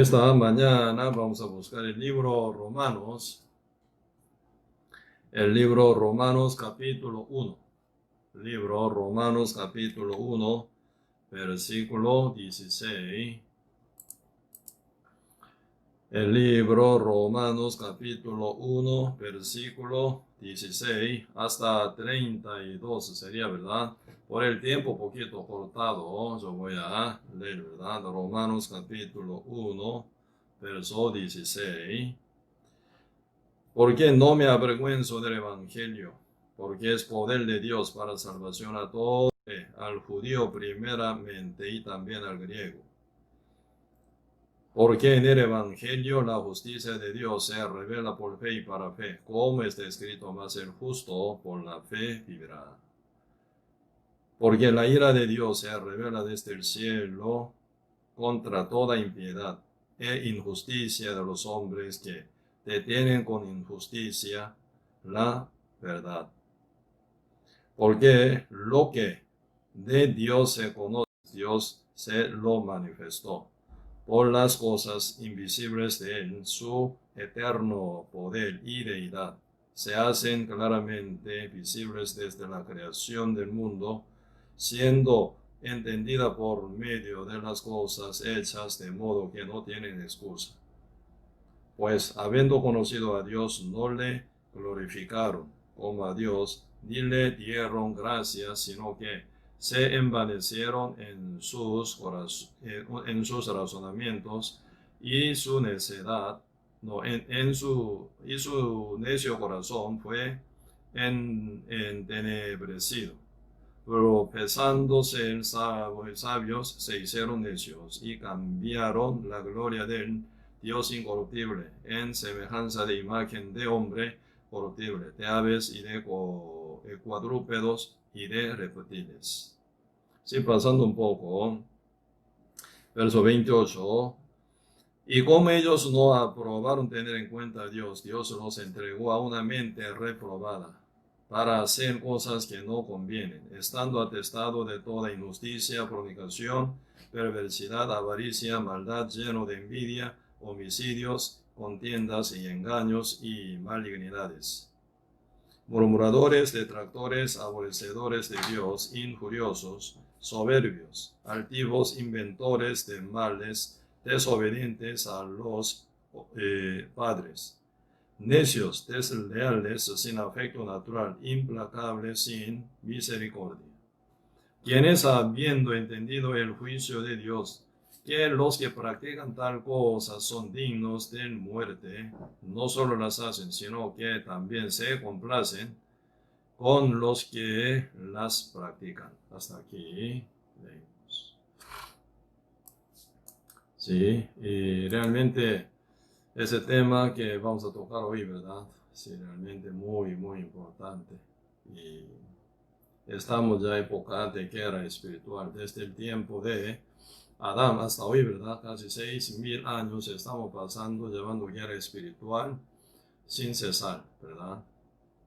esta mañana vamos a buscar el libro Romanos. El libro Romanos capítulo 1. Libro Romanos capítulo 1, versículo 16. El libro Romanos capítulo 1, versículo 16 hasta 32 sería, ¿verdad? Por el tiempo poquito cortado, yo voy a leer, ¿verdad? Romanos capítulo 1, verso 16. Porque no me avergüenzo del Evangelio, porque es poder de Dios para salvación a todo, al judío primeramente y también al griego. Porque en el Evangelio la justicia de Dios se revela por fe y para fe, como está escrito, mas el justo por la fe vivirá. Porque la ira de Dios se revela desde el cielo contra toda impiedad e injusticia de los hombres que detienen con injusticia la verdad. Porque lo que de Dios se conoce, Dios se lo manifestó por las cosas invisibles de él, su eterno poder y deidad, se hacen claramente visibles desde la creación del mundo, siendo entendida por medio de las cosas hechas, de modo que no tienen excusa. Pues habiendo conocido a Dios, no le glorificaron como a Dios, ni le dieron gracias, sino que se envanecieron en sus razonamientos, y su necedad, y su necio corazón fue entenebrecido. Pero pesándose sabios, se hicieron necios y cambiaron la gloria del Dios incorruptible en semejanza de imagen de hombre corruptible, de aves y de cuadrúpedos y de reptiles. Sí, pasando un poco, verso 28. Y como ellos no aprobaron tener en cuenta a Dios, Dios los entregó a una mente reprobada para hacer cosas que no convienen, estando atestado de toda injusticia, fornicación, perversidad, avaricia, maldad, lleno de envidia, homicidios, contiendas y engaños y malignidades. Murmuradores, detractores, aborrecedores de Dios, injuriosos, soberbios, altivos, inventores de males, desobedientes a los padres, necios, desleales, sin afecto natural, implacables, sin misericordia. Quienes, habiendo entendido el juicio de Dios, que los que practican tal cosa son dignos de muerte, no solo las hacen, sino que también se complacen con los que las practican. Hasta aquí leemos. Sí, y realmente ese tema que vamos a tocar hoy, ¿verdad? Sí, realmente muy, muy importante. Y estamos ya en época de guerra espiritual, desde el tiempo de Adán hasta hoy, ¿verdad? Casi 6.000 años estamos pasando llevando guerra espiritual sin cesar, ¿verdad?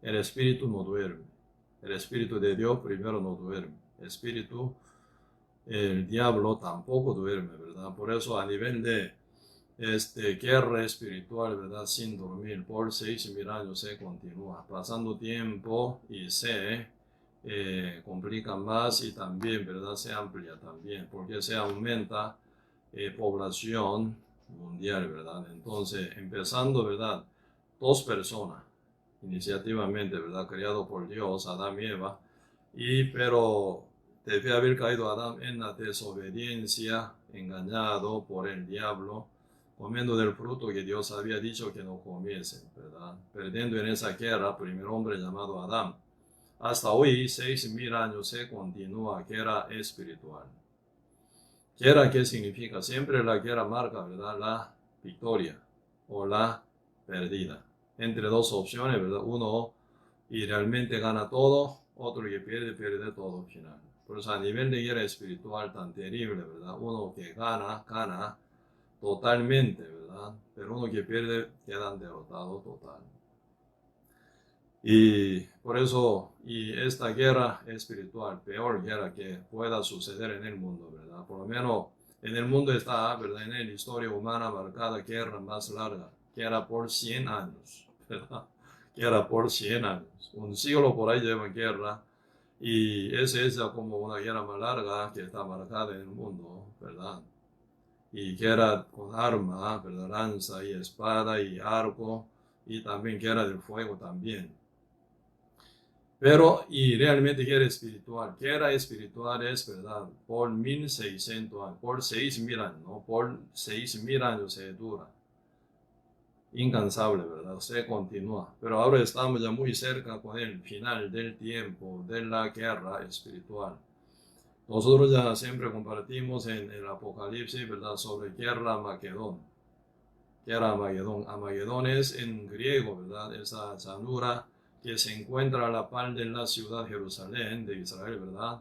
El espíritu no duerme. El espíritu de Dios primero no duerme. El diablo tampoco duerme, ¿verdad? Por eso a nivel de guerra espiritual, ¿verdad? Sin dormir por 6.000 años se continúa, pasando tiempo y se complica más y también, ¿verdad? Se amplía también, porque se aumenta población mundial, ¿verdad? Entonces, empezando, ¿verdad? Dos personas, iniciativamente, ¿verdad? Creado por Dios, Adán y Eva, pero debe haber caído Adán en la desobediencia, engañado por el diablo, comiendo del fruto que Dios había dicho que no comiesen, ¿verdad? Perdiendo en esa guerra, primer hombre llamado Adán. Hasta hoy, 6.000 años, se continúa guerra espiritual. Guerra, ¿qué significa? Siempre la guerra marca, ¿verdad? La victoria o la perdida. Entre dos opciones, ¿verdad? Uno y realmente gana todo, otro que pierde todo al final. Por eso a nivel de guerra espiritual tan terrible, ¿verdad? Uno que gana totalmente, ¿verdad? Pero uno que pierde, quedan derrotado total. Y por eso, y esta guerra espiritual, peor guerra que pueda suceder en el mundo, ¿verdad? Por lo menos En el mundo está, ¿verdad? En la historia humana marcada guerra más larga, que era por 100 años, ¿verdad? Que era por 100 años. Un siglo por ahí lleva guerra. Y esa es ya como una guerra más larga que está marcada en el mundo, ¿verdad? Y guerra con arma, ¿verdad? Lanza y espada y arco, y también guerra del fuego también. Pero, y realmente guerra espiritual es, ¿verdad? Por 1600 años, por 6000 años, ¿no? Por 6000 años se dura. Incansable, ¿verdad? Se continúa. Pero ahora estamos ya muy cerca con el final del tiempo de la guerra espiritual. Nosotros ya siempre compartimos en el Apocalipsis, ¿verdad? Sobre guerra Armagedón. Guerra Armagedón. Armagedón es en griego, ¿verdad? Esa llanura que se encuentra a la par de la ciudad Jerusalén de Israel, ¿verdad?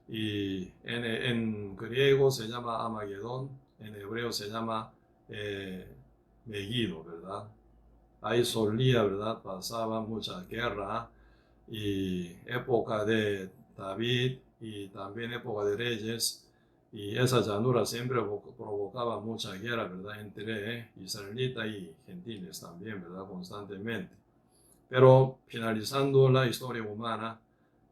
Y en griego se llama Armagedón, en hebreo se llama Megiddo, ¿verdad? Ahí solía, ¿verdad? Pasaba mucha guerra y época de David y también época de reyes, y esa llanura siempre provocaba mucha guerra, ¿verdad? Entre israelitas y gentiles también, ¿verdad? Constantemente. Pero finalizando la historia humana,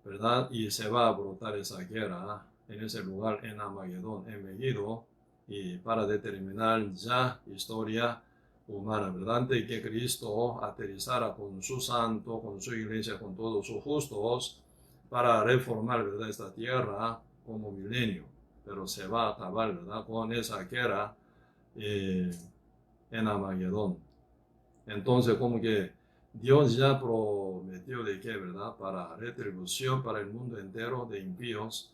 ¿verdad? Y se va a brotar esa guerra en ese lugar, en Armagedón, en Megiddo, y para determinar ya historia humana, ¿verdad? Antes que Cristo aterrizara con su santo, con su iglesia, con todos sus justos, para reformar, ¿verdad? Esta tierra como milenio. Pero se va a acabar, ¿verdad? Con esa guerra en Armagedón. Entonces, como que Dios ya prometió de que, ¿verdad? Para retribución para el mundo entero de impíos,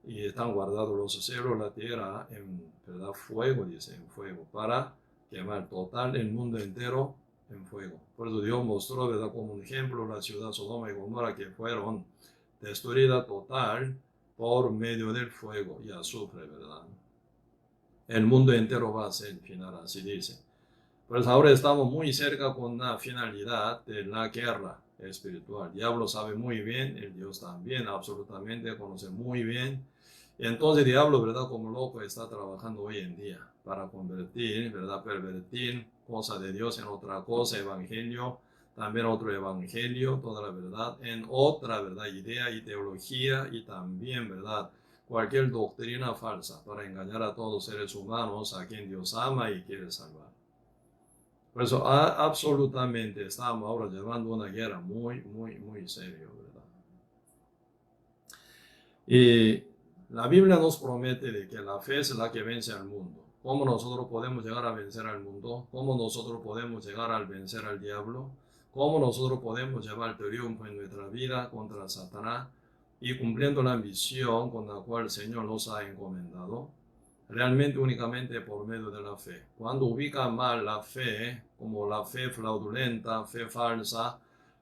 y están guardados los cielos, la tierra, en, ¿verdad? Fuego, dice, en fuego, para quemar total el mundo entero en fuego. Por eso Dios mostró, ¿verdad? Como un ejemplo la ciudad Sodoma y Gomorra, que fueron destruidas total por medio del fuego y azufre, ¿verdad? El mundo entero va a ser final, así dice. Pues ahora estamos muy cerca con la finalidad de la guerra espiritual. El diablo sabe muy bien, el Dios también absolutamente conoce muy bien. Y entonces el diablo, ¿verdad? Como loco está trabajando hoy en día para convertir, ¿verdad? Pervertir cosas de Dios en otra cosa, evangelio, también otro evangelio, toda la verdad, en otra, ¿verdad? Idea y teología, y también, ¿verdad? Cualquier doctrina falsa para engañar a todos los seres humanos a quien Dios ama y quiere salvar. Por eso absolutamente estamos ahora llevando una guerra muy, muy, muy seria, ¿verdad? Y la Biblia nos promete de que la fe es la que vence al mundo. ¿Cómo nosotros podemos llegar a vencer al mundo? ¿Cómo nosotros podemos llegar a vencer al diablo? ¿Cómo nosotros podemos llevar triunfo en nuestra vida contra Satanás y cumpliendo la misión con la cual el Señor nos ha encomendado? Realmente únicamente por medio de la fe. Cuando ubica mal la fe, como la fe fraudulenta, fe falsa,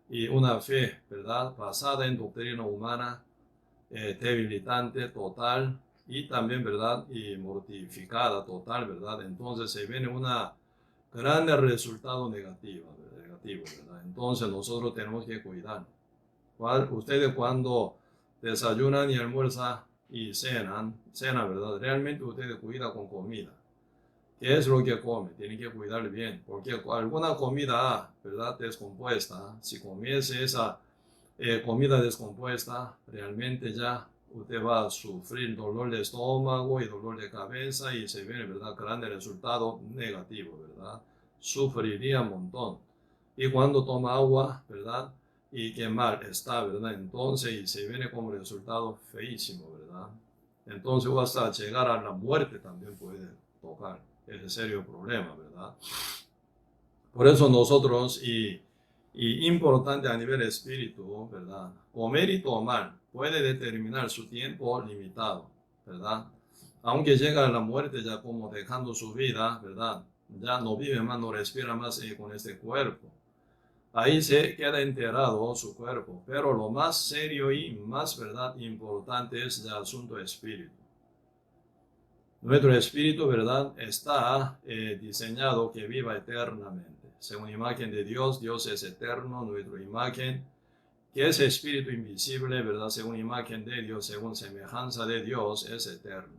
y una fe, ¿verdad?, basada en doctrina humana, debilitante total, y también, ¿verdad?, y mortificada total, ¿verdad? Entonces se viene un gran resultado negativo, ¿verdad? Entonces nosotros tenemos que cuidar. Ustedes cuando desayunan y almuerzan y cena, ¿verdad? Realmente ustedes cuidan con comida. ¿Qué es lo que come? Tienen que cuidar bien, porque alguna comida, ¿verdad?, descompuesta, si comiese esa comida descompuesta, realmente ya usted va a sufrir dolor de estómago y dolor de cabeza, y se viene, ¿verdad?, grande resultado negativo, ¿verdad? Sufriría un montón. Y cuando toma agua, ¿verdad?, y que mal está, ¿verdad? Entonces, y se viene como resultado feísimo, ¿verdad? Entonces, hasta llegar a la muerte también puede tocar. Ese serio problema, ¿verdad? Por eso nosotros, y importante a nivel espíritu, ¿verdad? Comer y tomar puede determinar su tiempo limitado, ¿verdad? Aunque llega a la muerte ya como dejando su vida, ¿verdad? Ya no vive más, no respira más con este cuerpo. Ahí se queda enterrado su cuerpo, pero lo más serio y más, ¿verdad?, importante es el asunto espíritu. Nuestro espíritu, ¿verdad?, está diseñado que viva eternamente. Según imagen de Dios, Dios es eterno, nuestra imagen, que es espíritu invisible, ¿verdad?, según imagen de Dios, según semejanza de Dios, es eterno.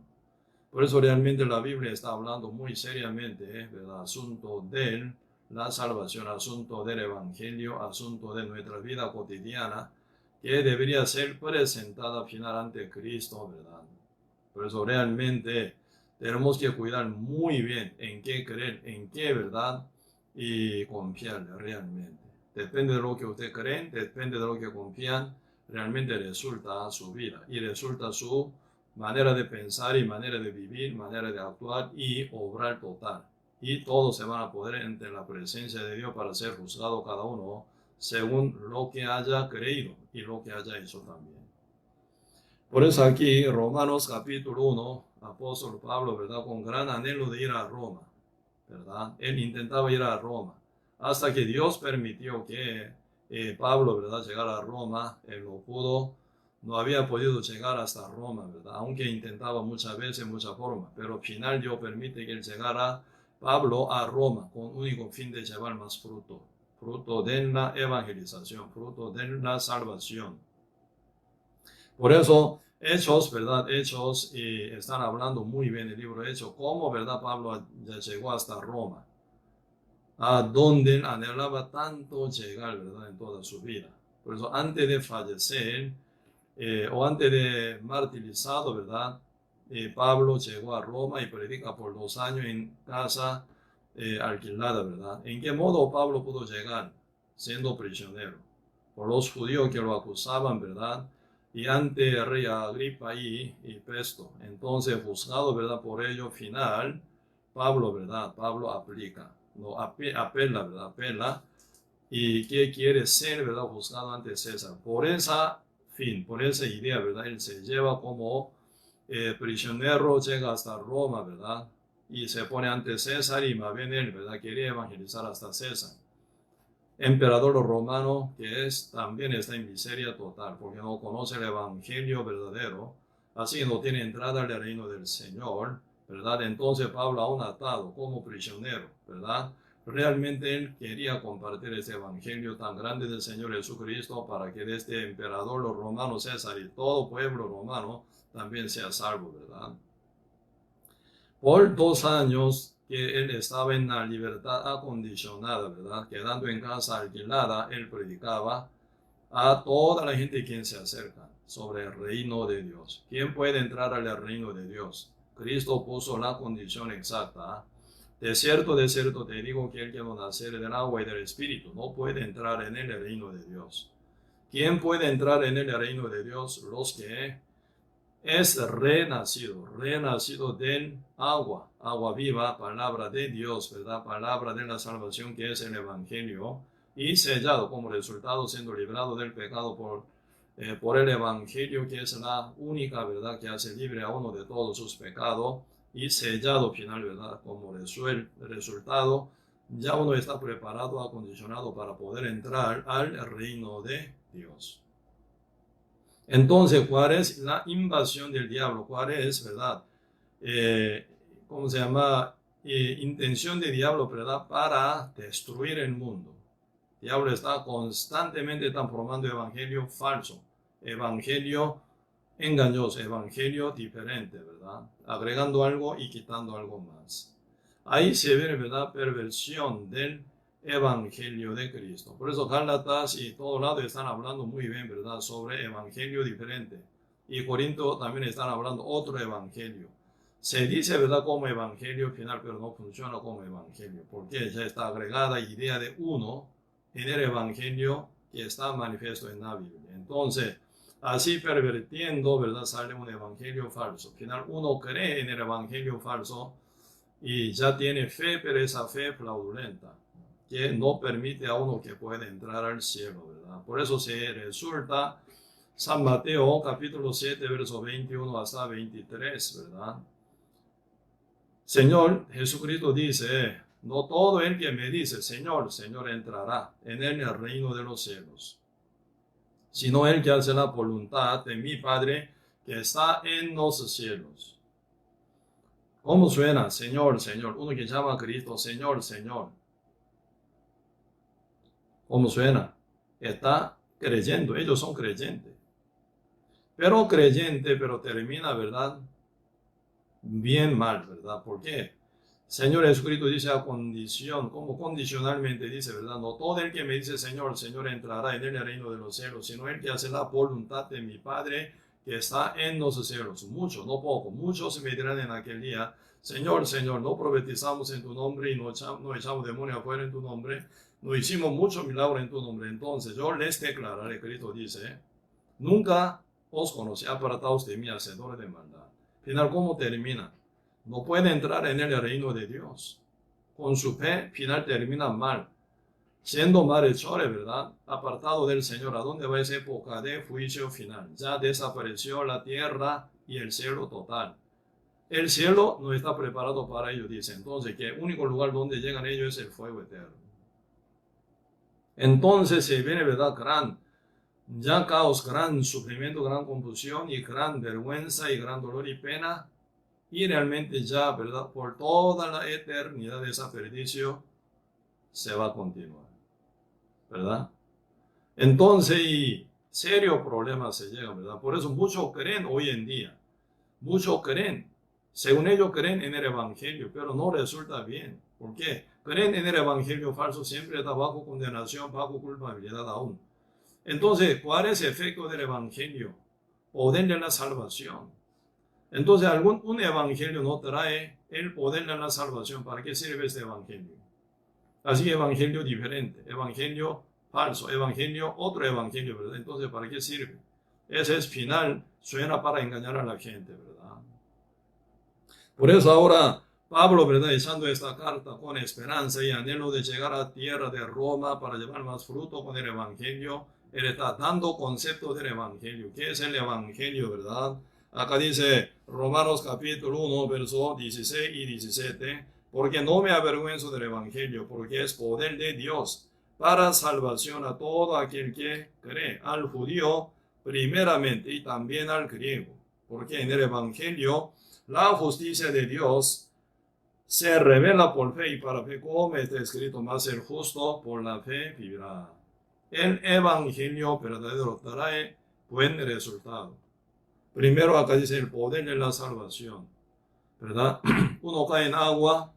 Por eso realmente la Biblia está hablando muy seriamente del asunto de la salvación, asunto del Evangelio, asunto de nuestra vida cotidiana, que debería ser presentada al final ante Cristo, ¿verdad? Por eso realmente tenemos que cuidar muy bien en qué creer, en qué, ¿verdad? Y confiar realmente. Depende de lo que usted cree, depende de lo que confían, realmente resulta su vida y resulta su manera de pensar y manera de vivir, manera de actuar y obrar total. Y todos se van a poder entre la presencia de Dios para ser juzgado cada uno según lo que haya creído y lo que haya hecho también. Por eso aquí, Romanos capítulo 1, apóstol Pablo, ¿verdad? Con gran anhelo de ir a Roma, ¿verdad? Él intentaba ir a Roma, hasta que Dios permitió que Pablo, ¿verdad? Llegara a Roma, él no pudo, no había podido llegar hasta Roma, ¿verdad? Aunque intentaba muchas veces, en muchas formas, pero al final Dios permite que él llegara, Pablo, a Roma, con único fin de llevar más fruto, fruto de la evangelización, fruto de la salvación. Por eso, Hechos, ¿verdad? Hechos están hablando muy bien el libro de Hechos, cómo, ¿verdad? Pablo ya llegó hasta Roma, a donde anhelaba tanto llegar, ¿verdad? En toda su vida. Por eso, antes de fallecer, o antes de martirizado, ¿verdad? Pablo llegó a Roma y predica por 2 años en casa alquilada, ¿verdad? ¿En qué modo Pablo pudo llegar? Siendo prisionero por los judíos que lo acusaban, ¿verdad? Y ante el rey Agripa y Festo. Entonces, juzgado, ¿verdad? Por ello, final, Pablo, ¿verdad? Pablo aplica, no apela, ¿verdad? Apela. ¿Y qué quiere ser, ¿verdad? Juzgado ante César. Por esa fin, por esa idea, ¿verdad? Él se lleva como prisionero, llega hasta Roma, ¿verdad? Y se pone ante César y más bien él, ¿verdad? Quería evangelizar hasta César, emperador romano, que también está en miseria total, porque no conoce el evangelio verdadero, así no tiene entrada al reino del Señor, ¿verdad? Entonces Pablo, aún atado como prisionero, ¿verdad? Realmente él quería compartir este evangelio tan grande del Señor Jesucristo para que este emperador los romanos César y todo pueblo romano también sea salvo, ¿verdad? Por 2 años que él estaba en la libertad acondicionada, ¿verdad? Quedando en casa alquilada, él predicaba a toda la gente quien se acerca sobre el reino de Dios. ¿Quién puede entrar al reino de Dios? Cristo puso la condición exacta. De cierto te digo que el que no naciere del agua y del Espíritu no puede entrar en el reino de Dios. ¿Quién puede entrar en el reino de Dios? Los que es renacido del agua, agua viva, palabra de Dios, ¿verdad? Palabra de la salvación que es el Evangelio, y sellado como resultado siendo librado del pecado por el Evangelio, que es la única verdad que hace libre a uno de todos sus pecados, y sellado final, ¿verdad? Como resultado, ya uno está preparado, acondicionado para poder entrar al reino de Dios. Entonces, ¿cuál es la invasión del diablo? ¿Cuál es, verdad? ¿Cómo se llama? Intención del diablo, ¿verdad? Para destruir el mundo. El diablo está constantemente transformando evangelio falso, evangelio engañoso, evangelio diferente, ¿verdad? Agregando algo y quitando algo más. Ahí se ve, ¿verdad? Perversión del Evangelio de Cristo. Por eso Gálatas y todo lado están hablando muy bien, ¿verdad? Sobre evangelio diferente. Y Corinto también están hablando otro evangelio. Se dice, ¿verdad? Como evangelio final, pero no funciona como evangelio, porque ya está agregada idea de uno en el evangelio que está manifiesto en la Biblia. Entonces, así pervirtiendo, ¿verdad? Sale un evangelio falso. Al final uno cree en el evangelio falso y ya tiene fe, pero esa fe fraudulenta, que no permite a uno que pueda entrar al cielo, ¿verdad? Por eso se resulta San Mateo capítulo 7, verso 21 hasta 23, ¿verdad? Señor Jesucristo dice, no todo el que me dice, Señor, Señor, entrará en el reino de los cielos, sino el que hace la voluntad de mi Padre que está en los cielos. ¿Cómo suena? Señor, Señor. Uno que llama a Cristo, Señor, Señor. ¿Cómo suena? Está creyendo, ellos son creyentes. Pero creyente, pero termina, ¿verdad? bien mal, ¿verdad? ¿Por qué? Señor Jesucristo dice a condición, como condicionalmente dice, ¿verdad? No todo el que me dice Señor, Señor entrará en el reino de los cielos, sino el que hace la voluntad de mi Padre que está en los cielos. Muchos, no poco, muchos me dirán en aquel día, Señor, Señor, no profetizamos en tu nombre y no echamos demonios afuera en tu nombre, no hicimos mucho milagro en tu nombre. Entonces yo les declararé, Cristo dice, nunca os conocí, apartaos de mí, hacedores de maldad. Final, ¿cómo termina? No puede entrar en el reino de Dios. Con su fe, final termina mal. Siendo malhechores, ¿verdad? Apartado del Señor. ¿A dónde va esa época de juicio final? Ya desapareció la tierra y el cielo total. El cielo no está preparado para ellos, dice. Entonces, que el único lugar donde llegan ellos es el fuego eterno. Entonces se viene, ¿verdad? Ya caos, gran sufrimiento, gran confusión y gran vergüenza y gran dolor y pena. Y realmente ya, ¿verdad? Por toda la eternidad de ese perdicio se va a continuar, ¿verdad? Entonces, y serios problemas se llegan, ¿verdad? Por eso muchos creen hoy en día, muchos creen, según ellos creen en el Evangelio, pero no resulta bien. ¿Por qué? Creen en el Evangelio falso, siempre está bajo condenación, bajo culpabilidad aún. Entonces, ¿cuál es el efecto del Evangelio? Poder de la salvación. Entonces, un evangelio no trae el poder de la salvación. ¿Para qué sirve este evangelio? Así, evangelio diferente, evangelio falso, evangelio, otro evangelio, ¿verdad? Entonces, ¿para qué sirve? Ese es final, suena para engañar a la gente, ¿verdad? Por eso ahora Pablo, ¿verdad? Echando esta carta con esperanza y anhelo de llegar a tierra de Roma para llevar más fruto con el evangelio. Él está dando concepto del evangelio. ¿Qué es el evangelio, verdad? Acá dice Romanos capítulo 1, versos 16 y 17, porque no me avergüenzo del evangelio, porque es poder de Dios para salvación a todo aquel que cree, al judío primeramente y también al griego, porque en el evangelio la justicia de Dios se revela por fe y para fe, como está escrito, más el justo por la fe vivirá. El evangelio verdadero trae buen resultado. Primero acá dice el poder de la salvación, ¿verdad? Uno cae en agua,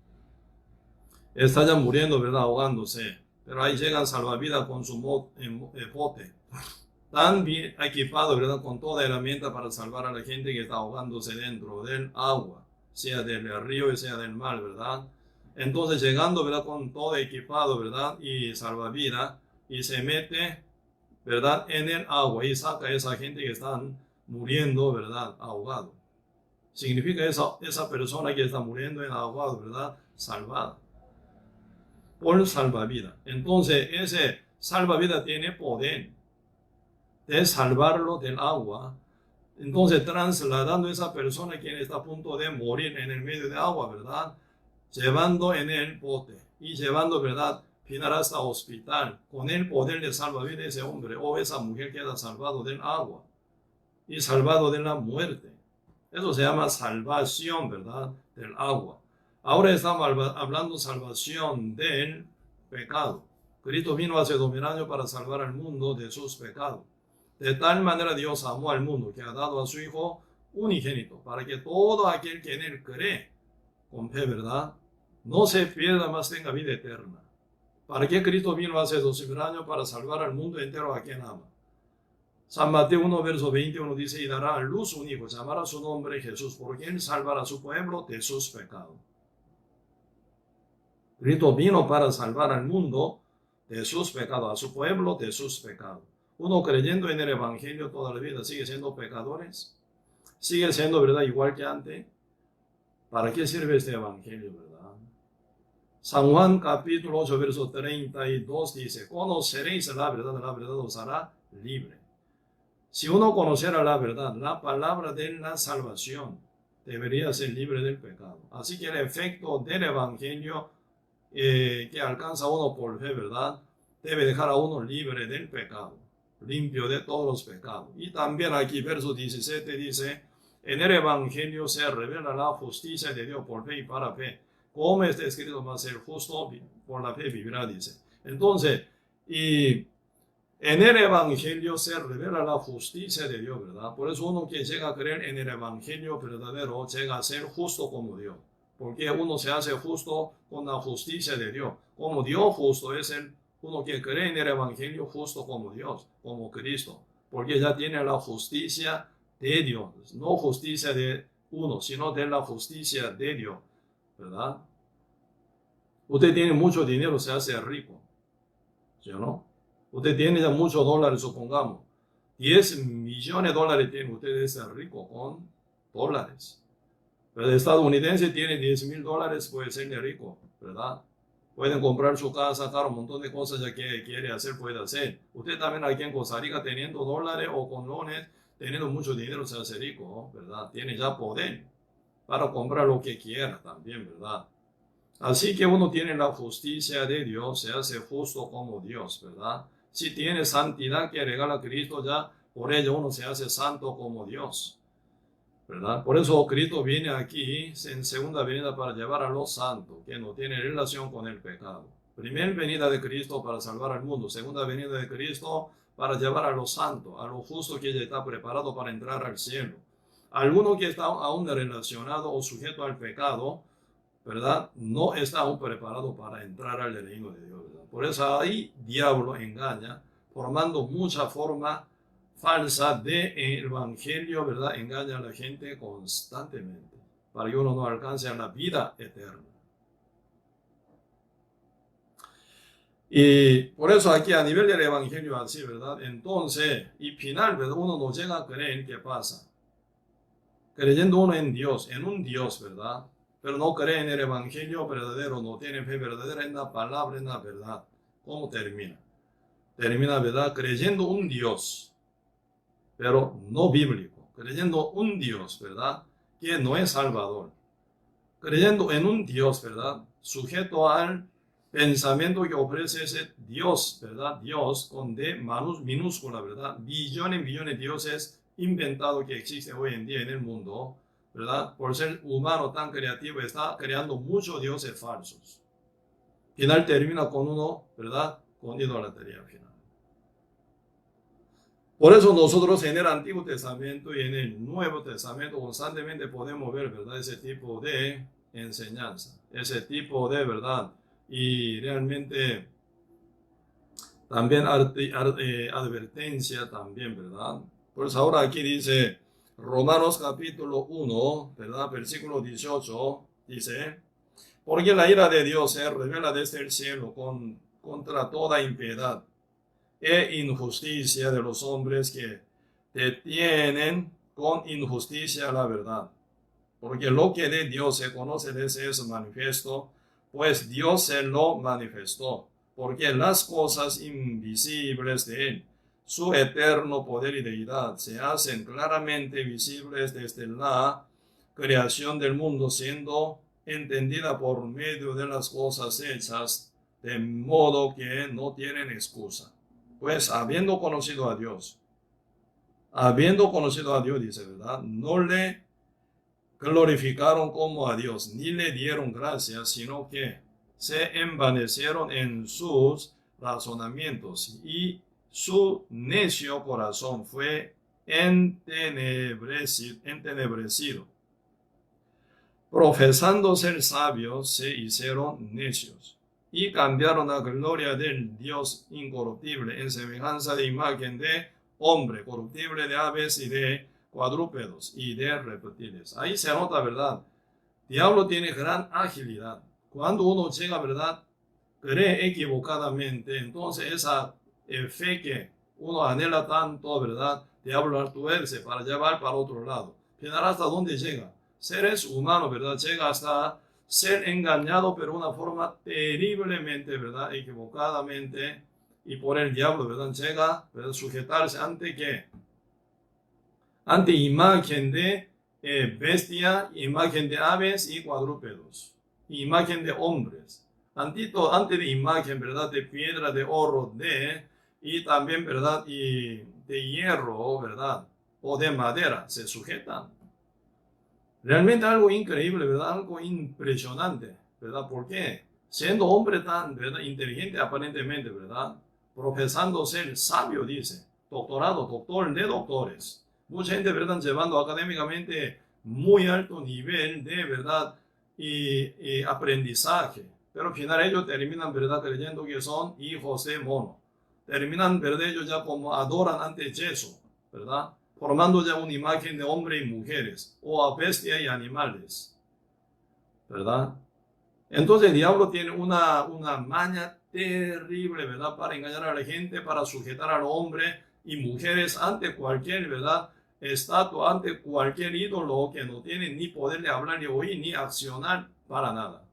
está ya muriendo, ¿verdad? Ahogándose. Pero ahí llegan salvavidas con su bote. Tan bien equipado, ¿verdad? Con toda herramienta para salvar a la gente que está ahogándose dentro del agua, sea del río y sea del mar, ¿verdad? Entonces llegando, ¿verdad? Con todo equipado, ¿verdad? Y salvavidas, y se mete, ¿verdad? En el agua y saca a esa gente que están muriendo, ¿verdad? Ahogado. Significa esa persona que está muriendo en ahogado, ¿verdad? Salvada. Por salvavidas. Entonces, ese salvavidas tiene poder de salvarlo del agua. Entonces, trasladando a esa persona quien está a punto de morir en el medio de agua, ¿verdad? Llevando en el bote y llevando, ¿verdad? Final hasta hospital. Con el poder de salvavidas ese hombre o esa mujer queda salvado del agua y salvado de la muerte. Eso se llama salvación, ¿verdad? Del agua. Ahora estamos hablando salvación del pecado. Cristo vino hace 2000 años para salvar al mundo de sus pecados. De tal manera Dios amó al mundo que ha dado a su Hijo unigénito para que todo aquel que en él cree con fe, ¿verdad? No se pierda, más tenga vida eterna. ¿Para qué Cristo vino hace 2000 años? Para salvar al mundo entero a quien ama. San Mateo 1, verso 21 dice, y dará a luz un hijo, llamará su nombre Jesús, porque él salvará a su pueblo de sus pecados. Cristo vino para salvar al mundo de sus pecados, a su pueblo de sus pecados. Uno creyendo en el Evangelio toda la vida sigue siendo pecadores, sigue siendo, ¿verdad?, igual que antes. ¿Para qué sirve este Evangelio, verdad? San Juan capítulo 8, verso 32 dice, conoceréis la verdad os hará libre. Si uno conociera la verdad, la palabra de la salvación, debería ser libre del pecado. Así que el efecto del Evangelio que alcanza a uno por fe, ¿verdad?, debe dejar a uno libre del pecado, limpio de todos los pecados. Y también aquí, verso 17 dice, en el Evangelio se revela la justicia de Dios por fe y para fe. Como está escrito, más el justo por la fe vivirá, dice. Entonces, y En el Evangelio se revela la justicia de Dios, ¿verdad? Por eso uno que llega a creer en el Evangelio verdadero llega a ser justo como Dios. Porque uno se hace justo con la justicia de Dios. Como Dios justo es uno que cree en el Evangelio justo como Dios, como Cristo. Porque ya tiene la justicia de Dios. No justicia de uno, sino de la justicia de Dios, ¿verdad? Usted tiene mucho dinero, se hace rico, ¿sí o no? Usted tiene ya muchos dólares, supongamos. 10 millones de dólares tiene usted, es rico con dólares. Pero el estadounidense tiene 10,000 dólares, puede ser rico, ¿verdad? Pueden comprar su casa, claro, un montón de cosas ya que quiere hacer, puede hacer. Usted también aquí en Costa Rica teniendo dólares o colones, teniendo mucho dinero se hace rico, ¿verdad? Tiene ya poder para comprar lo que quiera también, ¿verdad? Así que uno tiene la justicia de Dios, se hace justo como Dios, ¿verdad? Si tiene santidad que regala Cristo, ya por ello uno se hace santo como Dios, ¿verdad? Por eso Cristo viene aquí en segunda venida para llevar a los santos, que no tienen relación con el pecado. Primera venida de Cristo para salvar al mundo, segunda venida de Cristo para llevar a los santos, a los justos que ya está preparado para entrar al cielo. Alguno que está aún relacionado o sujeto al pecado, ¿verdad? No está aún preparado para entrar al reino de Dios, ¿verdad? Por eso ahí diablo engaña, formando mucha forma falsa de evangelio, ¿verdad? Engaña a la gente constantemente para que uno no alcance a la vida eterna. Y por eso aquí a nivel del evangelio así, ¿verdad? Entonces, y final, ¿verdad? Uno no llega a creer, ¿qué pasa? Creyendo uno en Dios, en un Dios, ¿verdad? Pero no cree en el evangelio verdadero, no tiene fe verdadera en la palabra, en la verdad. ¿Cómo termina? Termina, ¿verdad? Creyendo un Dios, pero no bíblico. Creyendo un Dios, ¿verdad? Que no es Salvador. Creyendo en un Dios, ¿verdad? Sujeto al pensamiento que ofrece ese Dios, ¿verdad? Dios con D minúscula, ¿verdad? Billones, millones de dioses inventados que existen hoy en día en el mundo, ¿verdad? Por ser humano tan creativo, está creando muchos dioses falsos. Final termina con uno, ¿verdad? Con idolatría final. Por eso nosotros en el Antiguo Testamento y en el Nuevo Testamento constantemente podemos ver, ¿verdad? Ese tipo de enseñanza, ese tipo de verdad. Y realmente también advertencia también, ¿verdad? Pues ahora aquí dice Romanos capítulo 1, ¿verdad? Versículo 18, dice, porque la ira de Dios se revela desde el cielo contra toda impiedad e injusticia de los hombres que detienen con injusticia la verdad. Porque lo que de Dios se conoce desde eso manifiesto, pues Dios se lo manifestó. Porque las cosas invisibles de Él, su eterno poder y deidad, se hacen claramente visibles desde la creación del mundo, siendo entendida por medio de las cosas hechas, de modo que no tienen excusa. Pues habiendo conocido a Dios, dice, ¿verdad? No le glorificaron como a Dios, ni le dieron gracias, sino que se envanecieron en sus razonamientos y su necio corazón fue entenebrecido. Profesando ser sabios, se hicieron necios y cambiaron la gloria del Dios incorruptible en semejanza de imagen de hombre, corruptible, de aves y de cuadrúpedos y de reptiles. Ahí se nota, ¿verdad? Diablo tiene gran agilidad. Cuando uno llega, ¿verdad? Cree equivocadamente, entonces esa fe que uno anhela tanto, ¿verdad? Diablo tuerce para llevar para otro lado. Final, ¿hasta dónde llega? Seres humanos, ¿verdad? Llega hasta ser engañado, pero de una forma terriblemente, ¿verdad? Equivocadamente, y por el diablo, ¿verdad? Llega, ¿verdad? Sujetarse ante ¿qué? Ante imagen de bestia, imagen de aves y cuadrúpedos, imagen de hombres, ante de imagen, ¿verdad? De piedra, de oro, y también, ¿verdad? Y de hierro, ¿verdad? O de madera, se sujetan. Realmente algo increíble, ¿verdad? Algo impresionante, ¿verdad? ¿Por qué? Siendo hombre tan, ¿verdad? Inteligente aparentemente, ¿verdad? profesando ser sabio, dice, doctorado, doctor de doctores. Mucha gente, ¿verdad?, llevando académicamente muy alto nivel de, ¿verdad?, y aprendizaje. Pero al final ellos terminan, ¿verdad?, creyendo que son hijos de mono. Terminan, ¿verdad?, ellos ya como adoran ante yeso, ¿verdad?, formando ya una imagen de hombres y mujeres, o a bestias y animales, ¿verdad? Entonces el diablo tiene una maña terrible, ¿verdad?, para engañar a la gente, para sujetar al hombre y mujeres ante cualquier, ¿verdad?, estatua, ante cualquier ídolo que no tiene ni poder de hablar, ni oír, ni accionar para nada.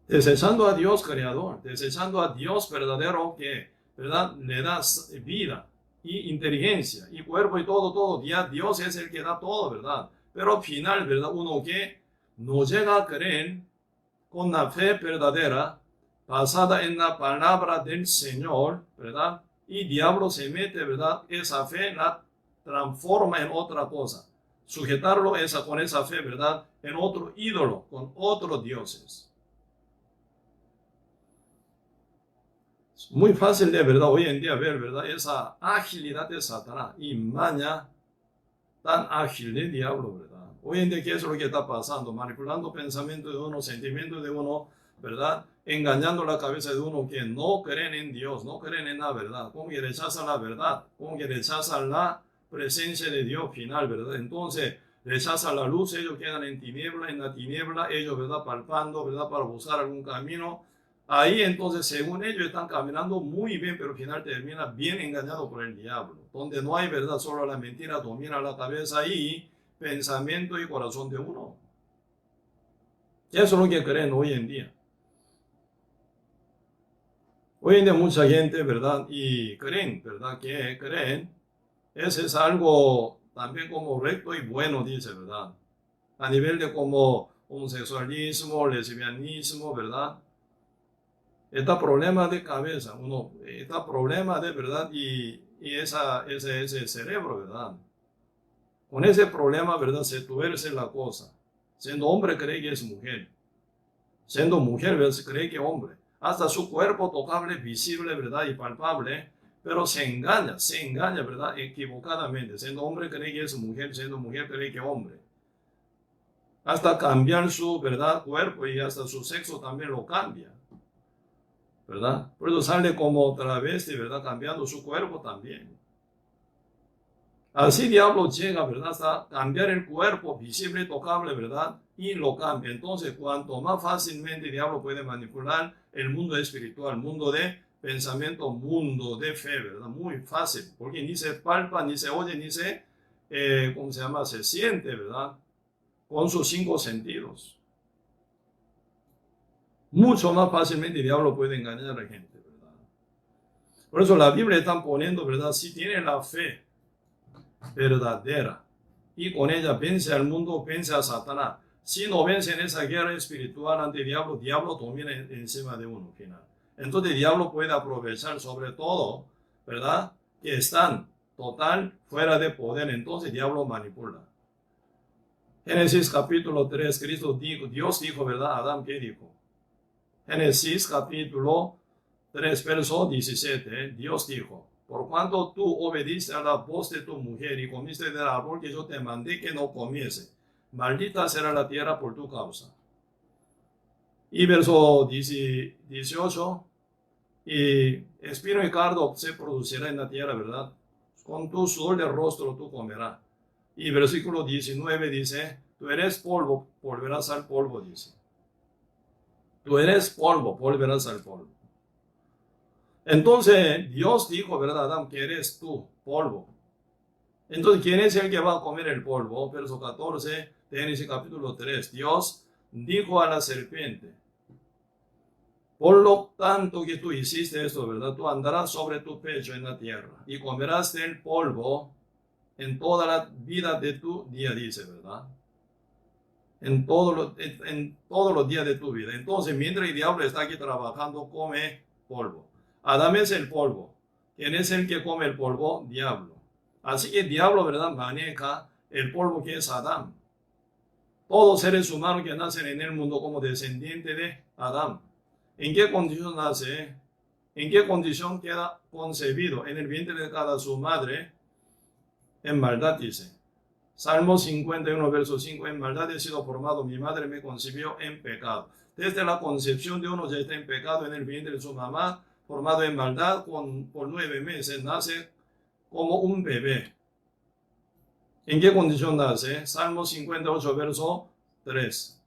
Desechando a Dios creador, desechando a Dios verdadero que, ¿verdad?, le da vida y inteligencia y cuerpo y todo. Ya Dios es el que da todo, ¿verdad? Pero al final, ¿verdad?, uno que no llega a creer con la fe verdadera, basada en la palabra del Señor, ¿verdad? Y diablo se mete, ¿verdad?, esa fe la transforma en otra cosa. Sujetarlo con esa fe, ¿verdad?, en otro ídolo, con otros dioses. Muy fácil de, ¿verdad?, hoy en día ver, ¿verdad?, esa agilidad de Satanás y maña tan ágil del diablo, ¿verdad? Hoy en día, ¿qué es lo que está pasando? Manipulando pensamientos de uno, sentimientos de uno, ¿verdad? Engañando la cabeza de uno que no creen en Dios, no creen en la verdad, como que rechazan la verdad, como que rechazan la presencia de Dios final, ¿verdad? Entonces, rechazan la luz, ellos quedan en la tiniebla, ellos, ¿verdad?, palpando, ¿verdad?, para buscar algún camino. Ahí entonces, según ellos, están caminando muy bien, pero al final termina bien engañado por el diablo. Donde no hay verdad, solo la mentira domina la cabeza y pensamiento y corazón de uno. Eso es lo que creen hoy en día. Hoy en día mucha gente, ¿verdad?, y creen, ¿verdad?, que creen, ese es algo también como recto y bueno, dice, ¿verdad?, a nivel de como homosexualismo, lesbianismo, ¿verdad? Está problema de cabeza, uno está problema de verdad y ese cerebro, ¿verdad? Con ese problema, ¿verdad?, se tuerce la cosa. Siendo hombre cree que es mujer. Siendo mujer, ¿verdad?, se cree que es hombre. Hasta su cuerpo tocable, visible, ¿verdad?, y palpable, pero se engaña, ¿verdad?, equivocadamente. Siendo hombre cree que es mujer, siendo mujer cree que es hombre. Hasta cambiar su, ¿verdad?, cuerpo y hasta su sexo también lo cambia, ¿verdad? Por eso sale como travesti, ¿verdad?, cambiando su cuerpo también. Así diablo llega, ¿verdad?, hasta cambiar el cuerpo visible, tocable, ¿verdad?, y lo cambia. Entonces, cuanto más fácilmente el diablo puede manipular el mundo espiritual, mundo de pensamiento, mundo de fe, ¿verdad? Muy fácil, porque ni se palpa, ni se oye, ni se, ¿cómo se llama?, se siente, ¿verdad?, con sus 5 sentidos. Mucho más fácilmente el diablo puede engañar a la gente, ¿verdad? Por eso la Biblia está poniendo, ¿verdad?, si tiene la fe verdadera y con ella vence al mundo, vence a Satanás. Si no vence en esa guerra espiritual ante el diablo, diablo domina encima de uno final. Entonces el diablo puede aprovechar sobre todo, ¿verdad?, que están total fuera de poder. Entonces el diablo manipula. Génesis capítulo 3, Cristo dijo, Dios dijo, ¿verdad?, Adán, ¿qué dijo? Génesis capítulo 3, verso 17, Dios dijo, por cuanto tú obediste a la voz de tu mujer y comiste del árbol que yo te mandé que no comiese, maldita será la tierra por tu causa. Y verso 18, y espino y cardo se producirá en la tierra, ¿verdad? Con tu sudor de rostro tú comerás. Y versículo 19 dice, tú eres polvo, volverás al polvo, dice. Tú eres polvo, volverás al polvo. Entonces Dios dijo, ¿verdad, Adán, que eres tú, polvo? Entonces, ¿quién es el que va a comer el polvo? Verso 14 de Génesis capítulo 3. Dios dijo a la serpiente, por lo tanto que tú hiciste esto, ¿verdad?, tú andarás sobre tu pecho en la tierra y comerás del polvo en toda la vida de tu día, dice, ¿verdad? En todos los días de tu vida. Entonces, mientras el diablo está aquí trabajando, come polvo. Adán es el polvo. ¿Quién es el que come el polvo? Diablo. Así que el diablo, ¿verdad?, maneja el polvo que es Adán. Todos seres humanos que nacen en el mundo como descendientes de Adán. ¿En qué condición nace? ¿En qué condición queda concebido? En el vientre de cada su madre, en maldad, dice. Salmo 51, verso 5, en maldad he sido formado, mi madre me concibió en pecado. Desde la concepción de uno ya está en pecado en el vientre de su mamá, formado en maldad, por 9 meses, nace como un bebé. ¿En qué condición nace? Salmo 58, verso 3.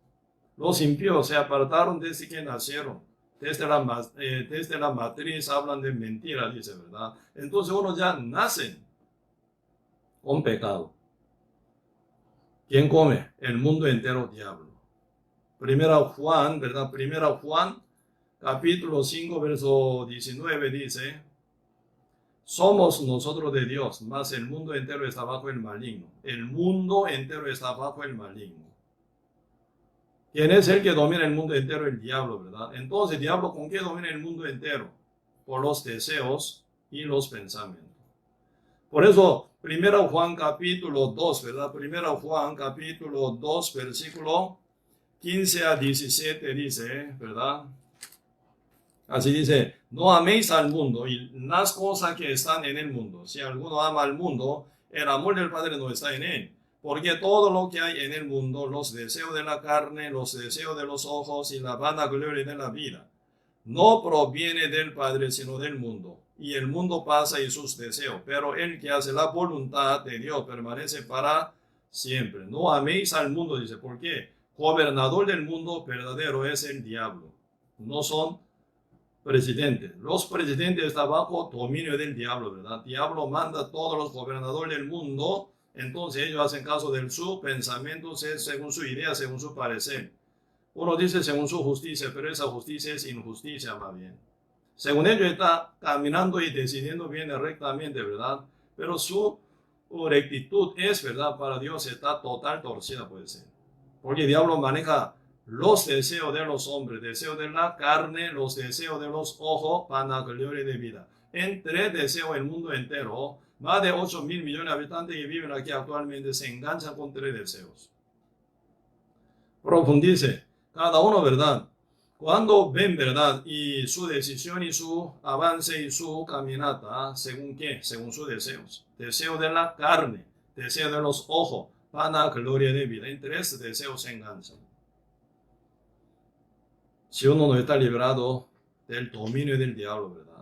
Los impíos se apartaron desde que nacieron. Desde la matriz hablan de mentira, dice, ¿verdad? Entonces uno ya nace con pecado. ¿Quién come? El mundo entero, diablo. Primera Juan, ¿verdad? Primera Juan, capítulo 5, verso 19 dice, somos nosotros de Dios, mas el mundo entero está bajo el maligno. El mundo entero está bajo el maligno. ¿Quién es el que domina el mundo entero? El diablo, ¿verdad? Entonces, ¿diablo con qué domina el mundo entero? Por los deseos y los pensamientos. Por eso, 1 Juan capítulo 2, ¿verdad? 1 Juan capítulo 2, versículo 15 a 17 dice, ¿verdad? Así dice, no améis al mundo y las cosas que están en el mundo. Si alguno ama al mundo, el amor del Padre no está en él. Porque todo lo que hay en el mundo, los deseos de la carne, los deseos de los ojos y la vanagloria de la vida, no proviene del Padre, sino del mundo. Y el mundo pasa y sus deseos, pero el que hace la voluntad de Dios permanece para siempre. No améis al mundo, dice, ¿por qué? Gobernador del mundo verdadero es el diablo. No son presidentes. Los presidentes están bajo dominio del diablo, ¿verdad? El diablo manda a todos los gobernadores del mundo. Entonces ellos hacen caso de su pensamiento, según su idea, según su parecer. Uno dice según su justicia, pero esa justicia es injusticia más bien. Según ellos está caminando y decidiendo bien rectamente, ¿verdad? Pero su rectitud es, ¿verdad? Para Dios está total torcida, puede ser. Porque el diablo maneja los deseos de los hombres, deseos de la carne, los deseos de los ojos, vanagloria de vida. Entre deseos el mundo entero. Más de 8.000 millones de habitantes que viven aquí actualmente se enganchan con 3 deseos. Profundice, cada uno, ¿verdad? Cuando ven, ¿verdad? Y su decisión y su avance y su caminata, ¿según qué? Según sus deseos. Deseo de la carne, deseo de los ojos, vanagloria de vida. Entre estos deseos se enganchan. Si uno no está librado del dominio del diablo, ¿verdad?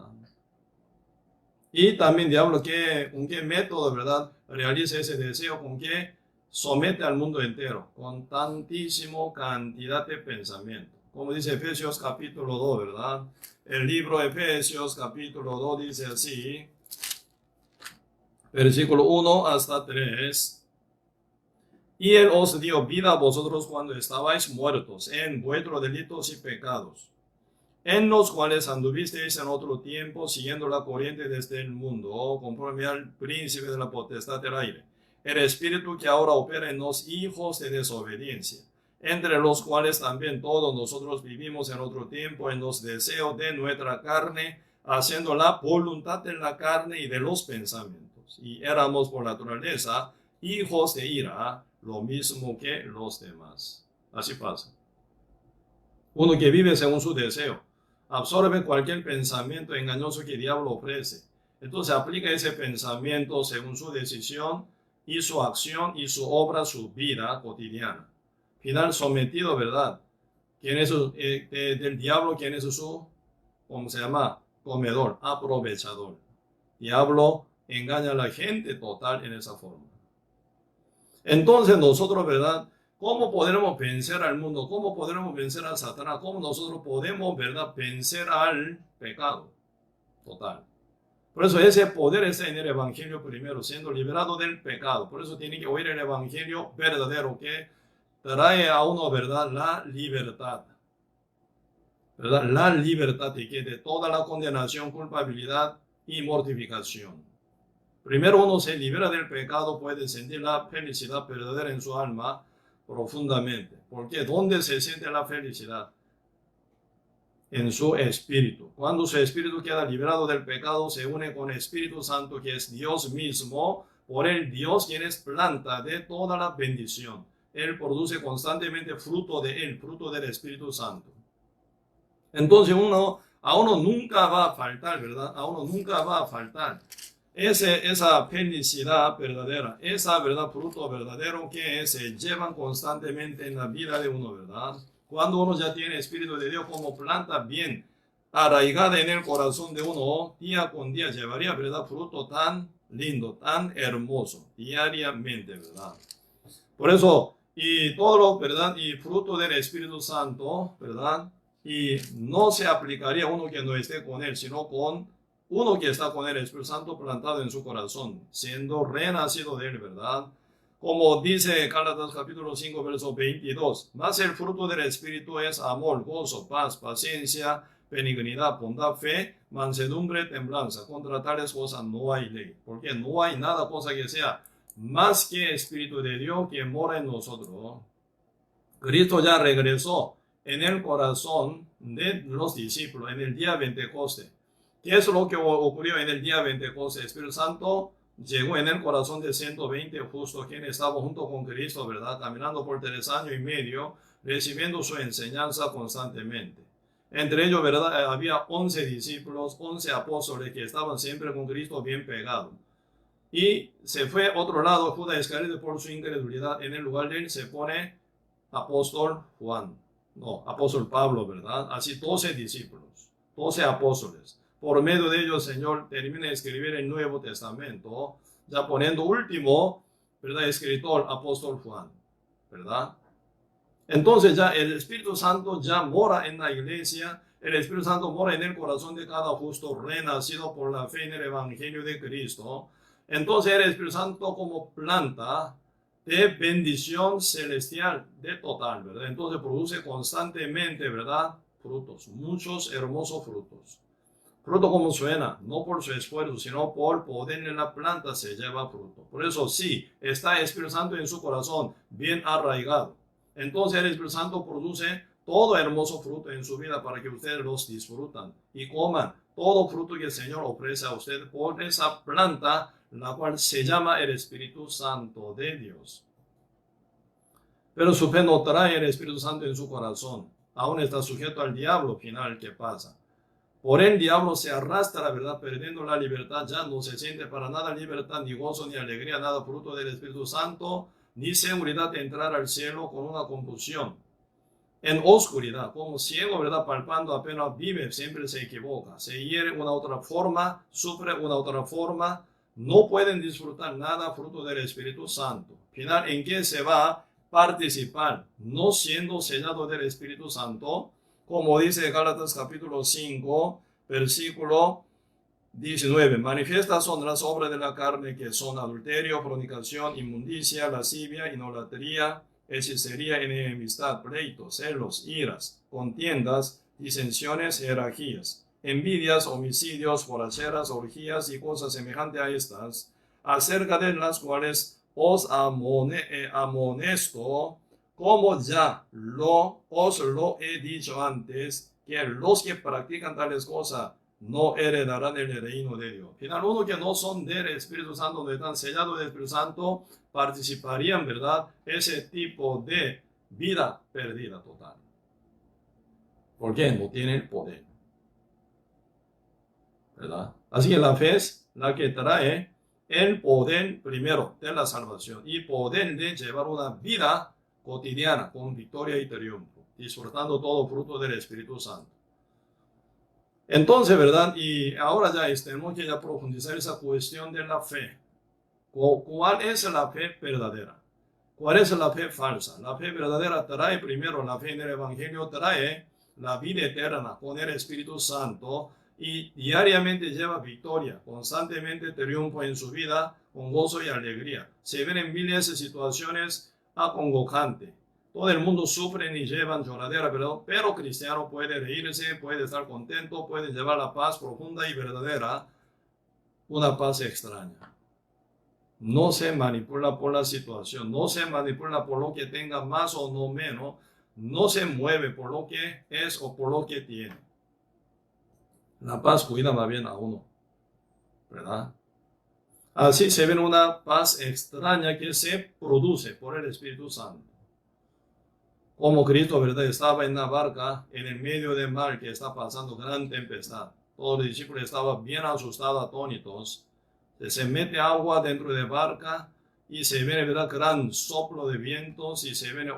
Y también diablo, ¿con qué método, verdad? Realiza ese deseo, con qué somete al mundo entero, con tantísima cantidad de pensamiento. Como dice Efesios capítulo 2, ¿verdad? El libro de Efesios capítulo 2 dice así, versículo 1 hasta 3. Y Él os dio vida a vosotros cuando estabais muertos en vuestros delitos y pecados, en los cuales anduvisteis en otro tiempo, siguiendo la corriente de este mundo, conforme al príncipe de la potestad del aire, el espíritu que ahora opera en los hijos de desobediencia, entre los cuales también todos nosotros vivimos en otro tiempo en los deseos de nuestra carne, haciendo la voluntad de la carne y de los pensamientos. Y éramos por naturaleza hijos de ira, lo mismo que los demás. Así pasa. Uno que vive según su deseo absorbe cualquier pensamiento engañoso que el diablo ofrece. Entonces aplica ese pensamiento según su decisión y su acción y su obra, su vida cotidiana. Final sometido, ¿verdad? ¿Quién es del diablo? ¿Quién es su, cómo se llama? Comedor, aprovechador. Diablo engaña a la gente total en esa forma. Entonces nosotros, ¿verdad? ¿Cómo podremos vencer al mundo? ¿Cómo podremos vencer a Satanás? ¿Cómo nosotros podemos, verdad, vencer al pecado total? Por eso ese poder está en el Evangelio primero, siendo liberado del pecado. Por eso tiene que oír el Evangelio verdadero que trae a uno, ¿verdad? La libertad. ¿Verdad? La libertad de toda la condenación, culpabilidad y mortificación. Primero uno se libera del pecado, puede sentir la felicidad verdadera en su alma profundamente. Porque ¿dónde se siente la felicidad? En su espíritu. Cuando su espíritu queda liberado del pecado, se une con el Espíritu Santo, que es Dios mismo, por el Dios quien es planta de toda la bendición. Él produce constantemente fruto de él, fruto del Espíritu Santo. Entonces a uno nunca va a faltar, ¿verdad? A uno nunca va a faltar esa felicidad verdadera, esa verdad, fruto verdadero que se llevan constantemente en la vida de uno, ¿verdad? Cuando uno ya tiene Espíritu de Dios como planta bien arraigada en el corazón de uno, día con día llevaría, ¿verdad? Fruto tan lindo, tan hermoso, diariamente, ¿verdad? Por eso, y todo lo, ¿verdad? Y fruto del Espíritu Santo, ¿verdad? Y no se aplicaría a uno que no esté con él, sino con uno que está con el Espíritu Santo plantado en su corazón, siendo renacido de él, ¿verdad? Como dice Gálatas capítulo 5, verso 22, más el fruto del Espíritu es amor, gozo, paz, paciencia, benignidad, bondad, fe, mansedumbre, templanza. Contra tales cosas no hay ley, porque no hay nada cosa que sea más que Espíritu de Dios que mora en nosotros. Cristo ya regresó en el corazón de los discípulos en el día Pentecostés. ¿Qué es lo que ocurrió en el día Pentecostés? El Espíritu Santo llegó en el corazón de 120 justos quienes estaban junto con Cristo, ¿verdad? Caminando por 3 años y medio, recibiendo su enseñanza constantemente. Entre ellos, ¿verdad? Había 11 discípulos, 11 apóstoles que estaban siempre con Cristo bien pegados. Y se fue a otro lado, Judas Iscariote, por su incredulidad. En el lugar de él se pone apóstol Juan, no, apóstol Pablo, ¿verdad? Así 12 discípulos, 12 apóstoles. Por medio de ellos, el Señor termina de escribir el Nuevo Testamento, ya poniendo último, ¿verdad? Escritor, apóstol Juan, ¿verdad? Entonces ya el Espíritu Santo ya mora en la iglesia, el Espíritu Santo mora en el corazón de cada justo renacido por la fe en el Evangelio de Cristo. Entonces el Espíritu Santo como planta de bendición celestial de total, ¿verdad? Entonces produce constantemente, ¿verdad? Frutos, muchos hermosos frutos. Fruto como suena, no por su esfuerzo, sino por poder en la planta se lleva fruto. Por eso sí, está el Espíritu Santo en su corazón, bien arraigado. Entonces el Espíritu Santo produce todo hermoso fruto en su vida para que ustedes los disfrutan y coman todo fruto que el Señor ofrece a ustedes por esa planta, la cual se llama el Espíritu Santo de Dios. Pero su fe no trae el Espíritu Santo en su corazón. Aún está sujeto al diablo final que pasa. Por el diablo se arrastra, ¿verdad? Perdiendo la libertad, ya no se siente para nada libertad, ni gozo, ni alegría, nada fruto del Espíritu Santo, ni seguridad de entrar al cielo con una confusión. En oscuridad, como ciego, ¿verdad? Palpando apenas vive, siempre se equivoca. Se hiere una otra forma, sufre una otra forma. No pueden disfrutar nada fruto del Espíritu Santo. Final en que se va a participar, no siendo sellado del Espíritu Santo, como dice Gálatas capítulo 5, versículo 19. Manifiestas son las obras de la carne, que son adulterio, fornicación, inmundicia, lascivia, idolatría, hechicería, enemistad, pleitos, celos, iras, contiendas, disensiones, herejías, envidias, homicidios, borracheras, orgías y cosas semejantes a estas, acerca de las cuales os amonesto, como ya os lo he dicho antes, que los que practican tales cosas no heredarán el reino de Dios. Final, uno que no son del Espíritu Santo, no están sellados del Espíritu Santo, participarían, ¿verdad? Ese tipo de vida perdida total. ¿Por qué? No tiene el poder, ¿verdad? Así que la fe es la que trae el poder primero de la salvación y poder de llevar una vida cotidiana con victoria y triunfo, disfrutando todo fruto del Espíritu Santo. Entonces, ¿verdad? Y ahora ya tenemos que ya profundizar esa cuestión de la fe. ¿Cuál es la fe verdadera? ¿Cuál es la fe falsa? La fe verdadera trae primero la fe en el Evangelio, trae la vida eterna con el Espíritu Santo y diariamente lleva victoria, constantemente triunfo en su vida con gozo y alegría. Se ven en miles de situaciones acongojantes. Todo el mundo sufre y llevan lloradera, pero cristiano puede reírse, puede estar contento, puede llevar la paz profunda y verdadera, una paz extraña. No se manipula por la situación, no se manipula por lo que tenga más o no menos, no se mueve por lo que es o por lo que tiene. La paz cuida más bien a uno, ¿verdad? Así se ve una paz extraña que se produce por el Espíritu Santo. como Cristo, ¿verdad? Estaba en la barca, en el medio del mar que está pasando gran tempestad. Todos los discípulos estaban bien asustados, atónitos. Se mete agua dentro de la barca y se ve, ¿verdad? Gran soplo de vientos y se ve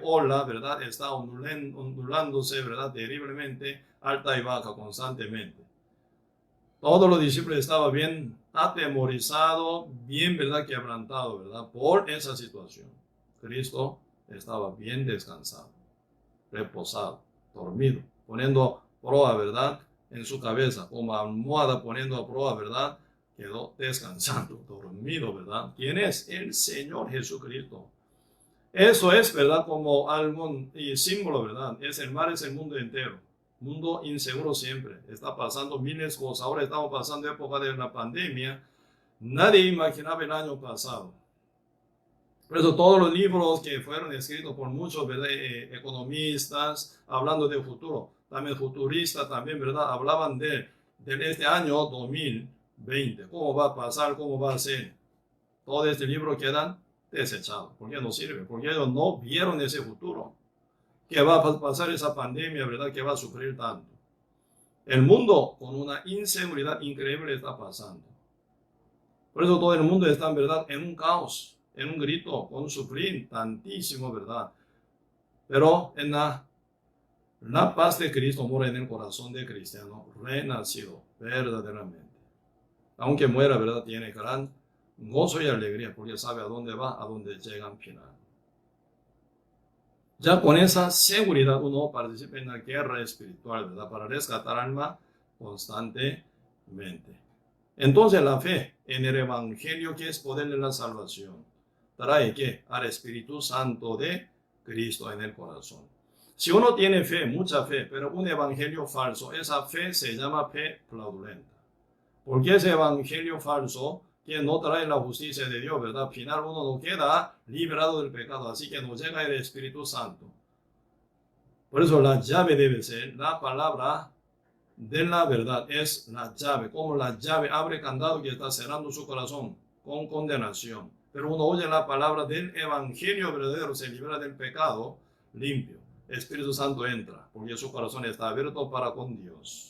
ola, ¿verdad? Está ondulándose, ¿verdad? Terriblemente, alta y baja constantemente. Todos los discípulos estaban bien atemorizados, bien, ¿verdad? Quebrantados, ¿verdad? Por esa situación. Cristo estaba bien descansado, reposado, dormido, poniendo proa, ¿verdad? En su cabeza, como almohada poniendo a proa, ¿verdad? Quedó descansando, dormido, ¿verdad? ¿Quién es? El Señor Jesucristo. Eso es, ¿verdad? Como algo y símbolo, ¿verdad? El mar es el mundo entero. Mundo inseguro siempre. Está pasando miles de cosas. Ahora estamos pasando época de una pandemia. Nadie imaginaba el año pasado. Por eso todos los libros que fueron escritos por muchos, ¿verdad? Economistas, hablando del futuro, también futuristas, también, ¿verdad? Hablaban de este año 2020. ¿Cómo va a pasar? ¿Cómo va a ser? Todo este libro quedan desechados. ¿Por qué no sirve? Porque ellos no vieron ese futuro. Que va a pasar esa pandemia, ¿verdad? Que va a sufrir tanto. El mundo con una inseguridad increíble está pasando. Por eso todo el mundo está, en verdad, en un caos, en un grito, con sufrir tantísimo, ¿verdad? Pero en la paz de Cristo mora en el corazón del cristiano renacido, verdaderamente. Aunque muera, ¿verdad? Tiene gran gozo y alegría, porque sabe a dónde va, a dónde llega al final. Ya con esa seguridad uno participa en la guerra espiritual, ¿verdad? Para rescatar alma constantemente. Entonces la fe en el Evangelio, que es poder de la salvación, trae ¿qué? Al Espíritu Santo de Cristo en el corazón. Si uno tiene fe, mucha fe, pero un evangelio falso, esa fe se llama fe fraudulenta. Porque ese evangelio falso que no trae la justicia de Dios, ¿verdad? Al final uno no queda liberado del pecado, así que no llega el Espíritu Santo. Por eso la llave debe ser la palabra de la verdad, es la llave. Como la llave abre candado que está cerrando su corazón con condenación. Pero uno oye la palabra del evangelio verdadero, se libera del pecado limpio. El Espíritu Santo entra, porque su corazón está abierto para con Dios.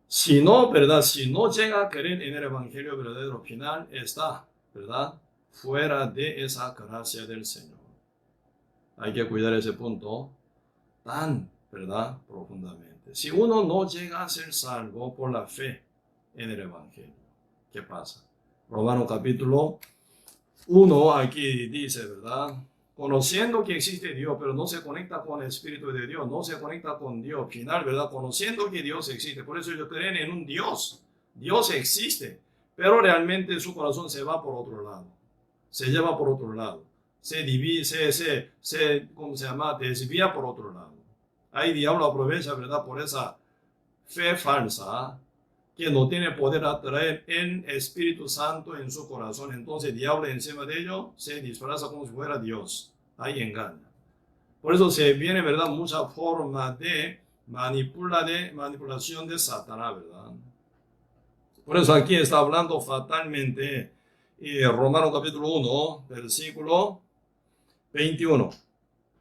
Si no, ¿verdad? Si no llega a creer en el evangelio verdadero final, está, ¿verdad? Fuera de esa gracia del Señor. Hay que cuidar ese punto tan, ¿verdad? Profundamente. Si uno no llega a ser salvo por la fe en el evangelio, ¿qué pasa? Romanos capítulo 1 aquí dice, ¿verdad? Conociendo que existe Dios, pero no se conecta con el Espíritu de Dios, no se conecta con Dios. Final, ¿verdad? Conociendo que Dios existe. Por eso ellos creen en un Dios. Dios existe, pero realmente su corazón se va por otro lado. Se lleva por otro lado. Se divide, ¿cómo se llama? Desvía por otro lado. Ahí el diablo aprovecha, ¿verdad? Por esa fe falsa que no tiene poder atraer el Espíritu Santo en su corazón. Entonces el diablo encima de ello se disfraza como si fuera Dios. Ahí engaña. Por eso se viene, ¿verdad? Mucha forma de manipulación de Satanás, ¿verdad? Por eso aquí está hablando fatalmente Romanos capítulo 1, versículo 21.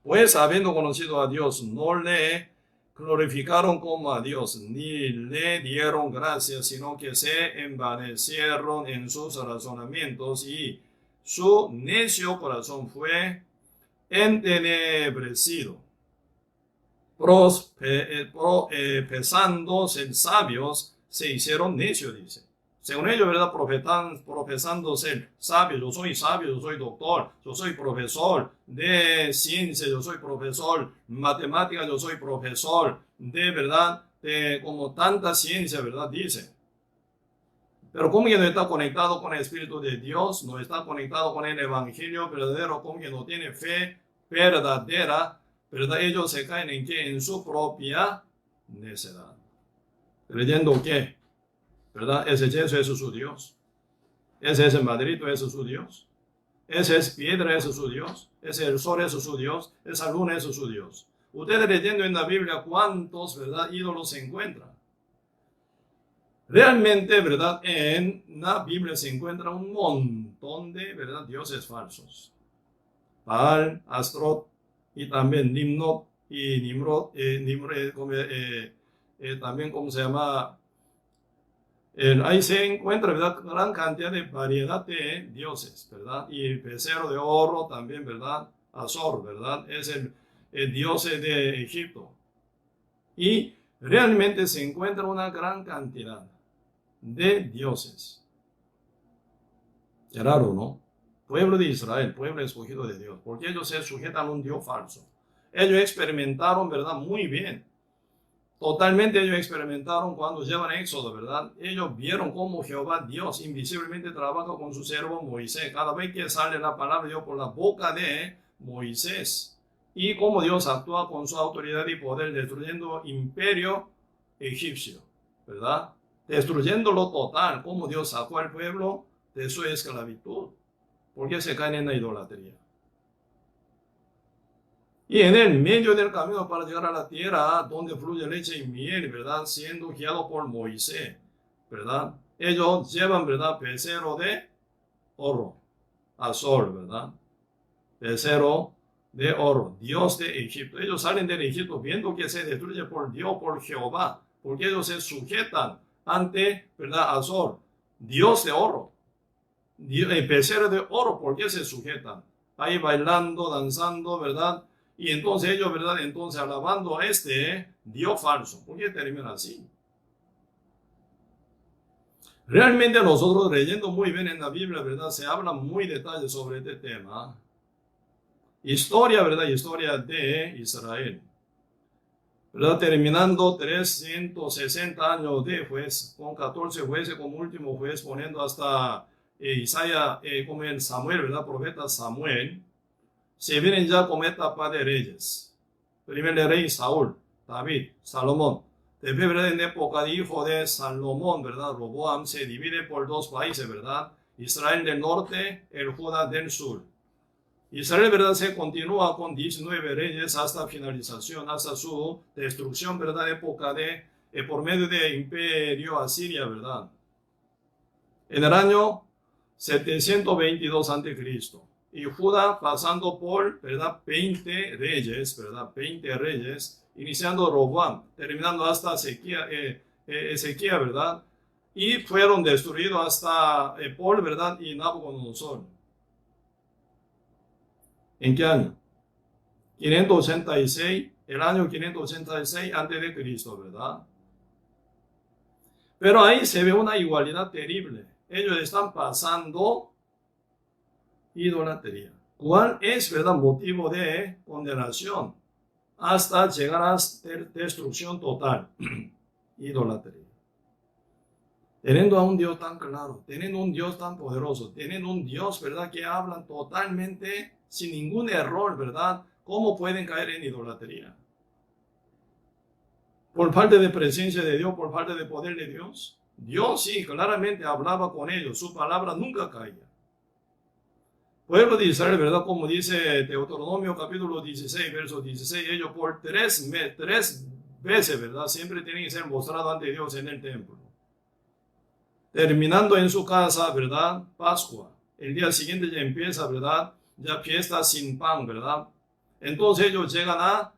Pues habiendo conocido a Dios, no le glorificaron como a Dios, ni le dieron gracias, sino que se envanecieron en sus razonamientos y su necio corazón fue entenebrecido. Pesándose sabios, se hicieron necios, dice. Según ellos, ¿verdad? Profesando ser sabios. Yo soy sabio, yo soy doctor, yo soy profesor de ciencia, yo soy profesor de matemáticas, yo soy profesor de, ¿verdad? De como tanta ciencia, ¿verdad? Dice. Pero como que no está conectado con el Espíritu de Dios, no está conectado con el Evangelio verdadero, como que no tiene fe verdadera, ¿verdad? Ellos se caen en ¿qué? En su propia necedad. Creyendo que, ¿verdad? Ese yeso es su Dios. Ese es el madrito, ese es su Dios. Ese es piedra, ese es su Dios. Ese es el sol, ese es su Dios. Esa luna, ese es su Dios. Ustedes leyendo en la Biblia cuántos, ¿verdad? Ídolos se encuentran. Realmente, ¿verdad? En la Biblia se encuentra un montón de, ¿verdad? Dioses falsos. Baal, Astrot y también Nimrod y Nimrod, también ¿cómo se llama? Ahí se encuentra, ¿verdad? Gran cantidad de variedad de dioses, ¿verdad? Y el becerro de oro también, ¿verdad? Azor, ¿verdad? Es el dios de Egipto. Y realmente se encuentra una gran cantidad de dioses. Es raro, ¿no? Pueblo de Israel, pueblo escogido de Dios, porque ellos se sujetan a un Dios falso. Ellos experimentaron, ¿verdad? Muy bien. Totalmente ellos experimentaron cuando llevan Éxodo, ¿verdad? Ellos vieron cómo Jehová Dios invisiblemente trabaja con su siervo Moisés. Cada vez que sale la palabra de Dios por la boca de Moisés. Y cómo Dios actúa con su autoridad y poder destruyendo imperio egipcio, ¿verdad? Destruyéndolo total, cómo Dios sacó al pueblo de su esclavitud. Porque se caen en la idolatría. Y en el medio del camino para llegar a la tierra donde fluye leche y miel, ¿verdad? Siendo guiado por Moisés, ¿verdad? Ellos llevan, ¿verdad? Becerro de oro, Azor, ¿verdad? Becerro de oro, Dios de Egipto. Ellos salen del Egipto viendo que se destruye por Dios, por Jehová, porque ellos se sujetan ante, ¿verdad? Azor, Dios de oro. El becerro de oro, ¿por qué se sujetan? Ahí bailando, danzando, ¿verdad? Y entonces ellos, ¿verdad? Entonces alabando a este Dios falso. ¿Por qué termina así? Realmente nosotros leyendo muy bien en la Biblia, ¿verdad? Se habla muy detalle sobre este tema. Historia, ¿verdad? Historia de Israel. ¿Verdad? Terminando 360 años de juez, con 14 jueces como último juez, poniendo hasta Isaías, como en Samuel, ¿verdad? Profeta Samuel. Se vienen ya como etapa de reyes. Primer rey Saúl, David, Salomón. Después, ¿verdad? En época de hijo de Salomón, ¿verdad? Roboam se divide por dos países, ¿verdad? Israel del norte, el Judá del sur. Israel, ¿verdad? Se continúa con 19 reyes hasta finalización, hasta su destrucción, ¿verdad? Época de, por medio de imperio asiria, ¿verdad? En el año 722 a.C. Y Judá pasando por, ¿verdad? 20 reyes, ¿verdad? 20 reyes, iniciando Roboam, terminando hasta Ezequiel, ¿verdad? Y fueron destruidos hasta por, ¿verdad? Y Nabucodonosor. ¿En qué año? 586, el año 586 antes de Cristo, ¿verdad? Pero ahí se ve una igualdad terrible. Ellos están pasando idolatría. ¿Cuál es, verdad, motivo de condenación? Hasta llegar a destrucción total. Idolatría. Teniendo a un Dios tan claro, teniendo un Dios tan poderoso, teniendo un Dios, ¿verdad?, que hablan totalmente sin ningún error, ¿verdad? ¿Cómo pueden caer en idolatría? Por parte de presencia de Dios, por parte de poder de Dios. Dios sí, claramente hablaba con ellos, su palabra nunca caía. Pueblo de Israel, ¿verdad? Como dice Deuteronomio capítulo 16, verso 16, ellos por tres veces, ¿verdad? Siempre tienen que ser mostrados ante Dios en el templo. Terminando en su casa, ¿verdad? Pascua. El día siguiente ya empieza, ¿verdad? Ya fiesta sin pan, ¿verdad? Entonces ellos llegan a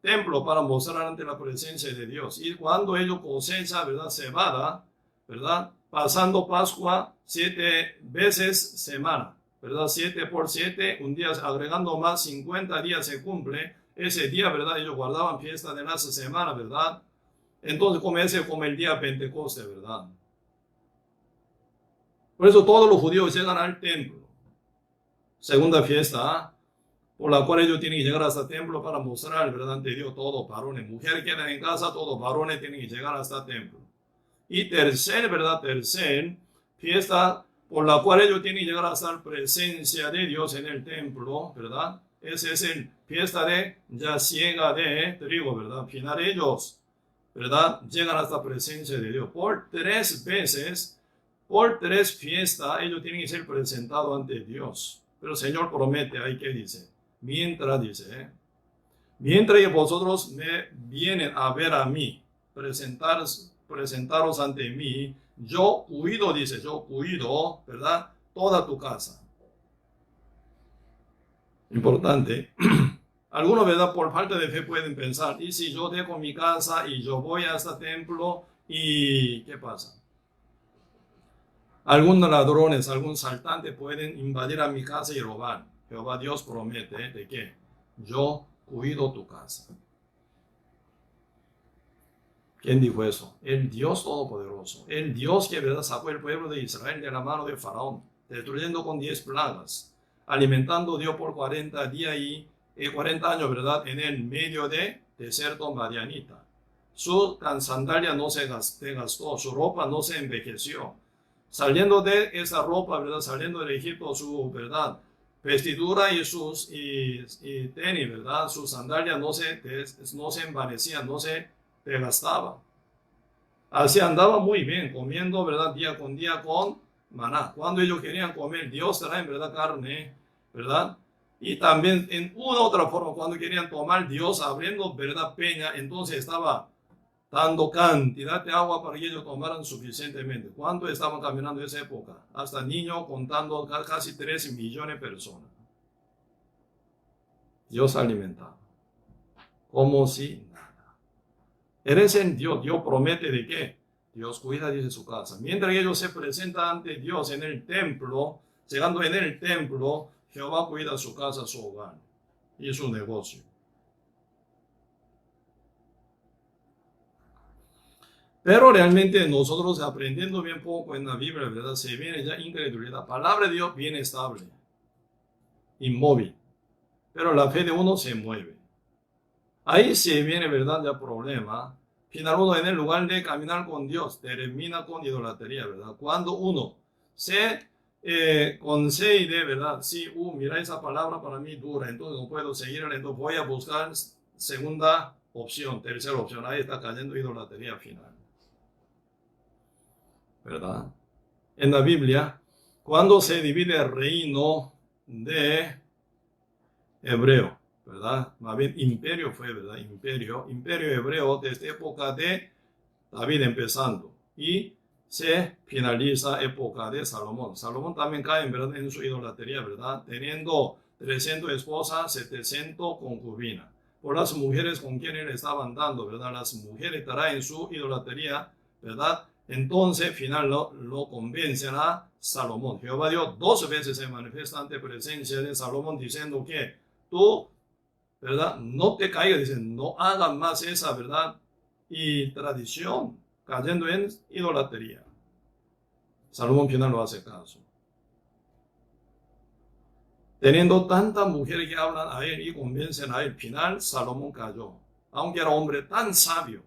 templo para mostrar ante la presencia de Dios. Y cuando ellos cosechan, ¿verdad? Cebada, ¿verdad? Pasando Pascua 7 veces semana, ¿verdad? 7 por 7, un día agregando más, 50 días se cumple. Ese día, ¿verdad? Ellos guardaban fiesta de la semana, ¿verdad? Entonces comienza como el día Pentecostés, ¿verdad? Por eso todos los judíos llegan al templo. Segunda fiesta, por la cual ellos tienen que llegar hasta el templo para mostrar, ¿verdad?, ante Dios, todos varones. Mujeres quedan en casa, todos varones tienen que llegar hasta el templo. Y tercer, ¿verdad? Tercer fiesta por la cual ellos tienen que llegar hasta la presencia de Dios en el templo, ¿verdad? Esa es la fiesta de ya siega de trigo, ¿verdad? Al final ellos, ¿verdad?, llegan hasta la presencia de Dios. Por 3 veces, por 3 fiestas, ellos tienen que ser presentados ante Dios. Pero el Señor promete, ahí que dice, mientras dice, mientras que vosotros me vienen a ver a mí, presentaros ante mí, yo cuido, dice, yo cuido, ¿verdad?, toda tu casa. Importante. Algunos, ¿verdad? Por falta de fe pueden pensar, y si yo dejo mi casa y yo voy a este templo, ¿y qué pasa? Algunos ladrones, algún saltante pueden invadir a mi casa y robar. Jehová Dios promete de que yo cuido tu casa. ¿Quién dijo eso? El Dios Todopoderoso. El Dios que, ¿verdad?, sacó el pueblo de Israel de la mano de Faraón, destruyendo con 10 plagas, alimentando Dios por 40 días y 40 años, ¿verdad?, en el medio de desierto madianita. Su sandalia no se gastó, su ropa no se envejeció. Saliendo de esa ropa, ¿verdad?, saliendo de Egipto, su, ¿verdad?, vestidura y sus tenis, ¿verdad?, sus sandalias no se envanecían, no se desgastaba. Así andaba muy bien, comiendo, ¿verdad?, día con maná. Cuando ellos querían comer, Dios trae, en verdad, carne, ¿verdad? Y también en una otra forma, cuando querían tomar, Dios abriendo, ¿verdad?, peña, entonces estaba dando cantidad de agua para que ellos tomaran suficientemente. ¿Cuánto estaban caminando en esa época? Hasta niños contando casi 13 millones de personas. Dios alimentaba. Como si nada. Eres en Dios. Dios promete de qué. Dios cuida de su casa. Mientras ellos se presentan ante Dios en el templo, llegando en el templo, Jehová cuida su casa, su hogar y su negocio. Pero realmente nosotros aprendiendo bien poco en la Biblia, ¿verdad?, se viene ya incredulidad. La palabra de Dios viene estable, inmóvil, pero la fe de uno se mueve. Ahí se viene, ¿verdad?, ya problema. Final uno, en el lugar de caminar con Dios, termina con idolatría, ¿verdad? Cuando uno se concede, ¿verdad? Sí, mira, esa palabra para mí dura, entonces no puedo seguirla, entonces voy a buscar segunda opción, tercera opción. Ahí está cayendo idolatría final, ¿verdad? En la Biblia, cuando se divide el reino de hebreo, ¿verdad? Más bien imperio fue, ¿verdad? Imperio hebreo desde época de David empezando y se finaliza época de Salomón. Salomón también cae, ¿verdad?, en su idolatría, ¿verdad? Teniendo 300 esposas, 700 concubinas. Por las mujeres con quienes le estaban dando, ¿verdad? Las mujeres traen su idolatría, ¿verdad? Entonces, final lo convencen a Salomón. Jehová Dios 2 veces se manifiesta ante presencia de Salomón diciendo que tú, ¿verdad?, no te caigas, dicen, no hagas más esa, ¿verdad?, y tradición, cayendo en idolatría. Salomón final lo hace caso. Teniendo tantas mujeres que hablan a él y convencen a él, final Salomón cayó. Aunque era hombre tan sabio,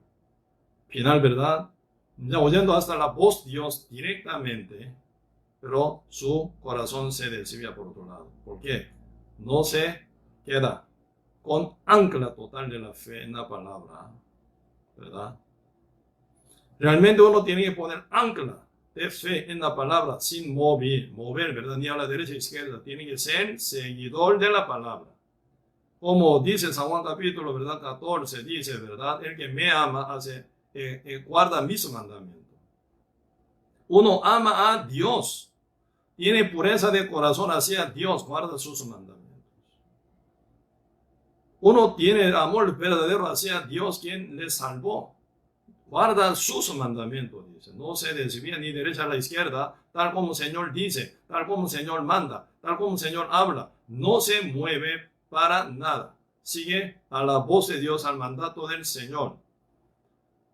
final, ¿verdad?, ya oyendo hasta la voz de Dios directamente, pero su corazón se desvía por otro lado. ¿Por qué? No se queda con ancla total de la fe en la palabra, ¿verdad? Realmente uno tiene que poner ancla de fe en la palabra sin mover, ¿verdad?, ni a la derecha ni a la izquierda. Tiene que ser seguidor de la palabra. Como dice San Juan capítulo, ¿verdad?, 14, dice, ¿verdad?, el que me ama guarda mis mandamientos. Uno ama a Dios, tiene pureza de corazón hacia Dios, guarda sus mandamientos. Uno tiene amor verdadero hacia Dios, quien le salvó, guarda sus mandamientos, dice. No se desvía ni derecha a la izquierda, tal como el Señor dice, tal como el Señor manda, tal como el Señor habla. No se mueve para nada. Sigue a la voz de Dios, al mandato del Señor.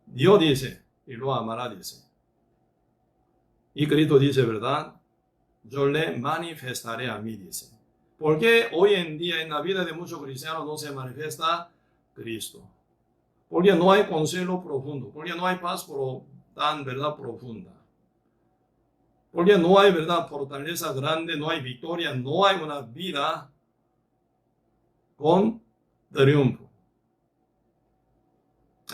Dios dice, y lo amará, dice. Y Cristo dice, ¿verdad? Yo le manifestaré a mí, dice. ¿Por qué hoy en día en la vida de muchos cristianos no se manifiesta Cristo? Porque no hay consuelo profundo, porque no hay paz tan, ¿verdad?, profunda. Porque no hay, ¿verdad?, fortaleza grande, no hay victoria, no hay una vida con triunfo.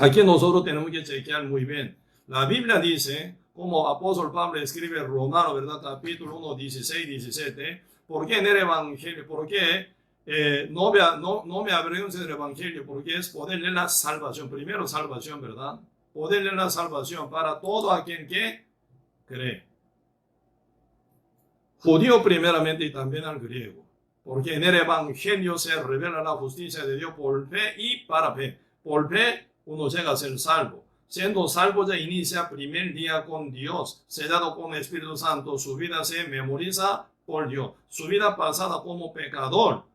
Aquí nosotros tenemos que chequear muy bien. La Biblia dice, como apóstol Pablo escribe en Romano, ¿verdad?, capítulo 1, 16, 17, ¿por qué en el Evangelio? ¿Por qué no me avergüences del Evangelio? Porque es poder de la salvación. Primero salvación, ¿verdad? Poder de la salvación para todo aquel que cree. Judío primeramente y también al griego. Porque en el Evangelio se revela la justicia de Dios por fe y para fe. Por fe uno llega a ser salvo. Siendo salvo ya inicia primer día con Dios, sellado con el Espíritu Santo. Su vida se memoriza por Dios. Su vida pasada como pecador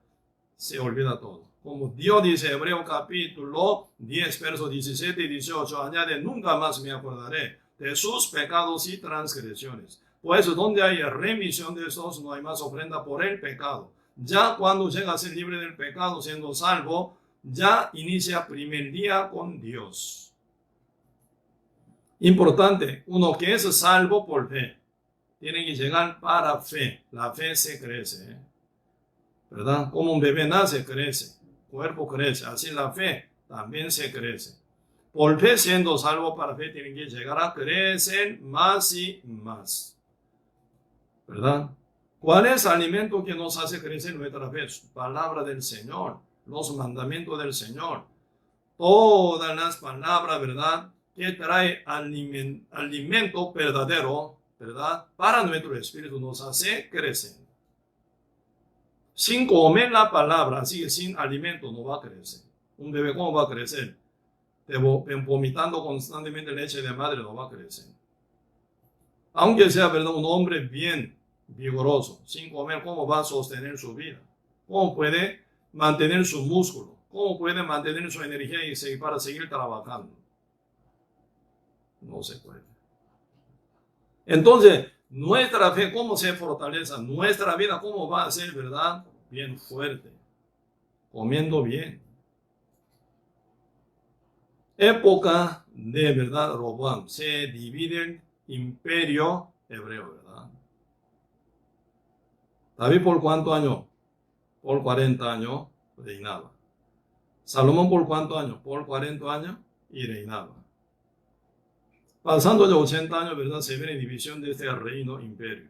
se olvida todo. Como Dios dice, Hebreo capítulo 10, versos 17 y 18, añade, nunca más me acordaré de sus pecados y transgresiones. Pues donde hay remisión de estos, no hay más ofrenda por el pecado. Ya cuando llega a ser libre del pecado, siendo salvo, ya inicia primer día con Dios. Importante, uno que es salvo por fe, tiene que llegar para fe. La fe se crece, ¿verdad? Como un bebé nace, crece, cuerpo crece, así la fe también se crece. Por fe, siendo salvo para fe, tienen que llegar a crecer más y más, ¿verdad? ¿Cuál es el alimento que nos hace crecer nuestra fe? Palabra del Señor, los mandamientos del Señor, todas las palabras, ¿verdad?, que trae alimento verdadero, ¿verdad?, para nuestro espíritu, nos hace crecer. Sin comer la palabra, así que sin alimento no va a crecer. Un bebé, ¿cómo va a crecer? Vomitando constantemente leche de madre, no va a crecer. Aunque sea, ¿verdad?, un hombre bien vigoroso, sin comer, ¿cómo va a sostener su vida? ¿Cómo puede mantener su músculo? ¿Cómo puede mantener su energía para seguir trabajando? No se puede. Entonces, nuestra fe, ¿cómo se fortalece? Nuestra vida, ¿cómo va a ser, verdad? Bien fuerte, comiendo bien. Época de, verdad, Roboam, se divide el imperio hebreo, ¿verdad? David, ¿por cuántos años? Por 40 años reinaba. Salomón, ¿por cuántos años? Por 40 años y reinaba. Pasando de 80 años, ¿verdad?, se ve la división de este reino imperio,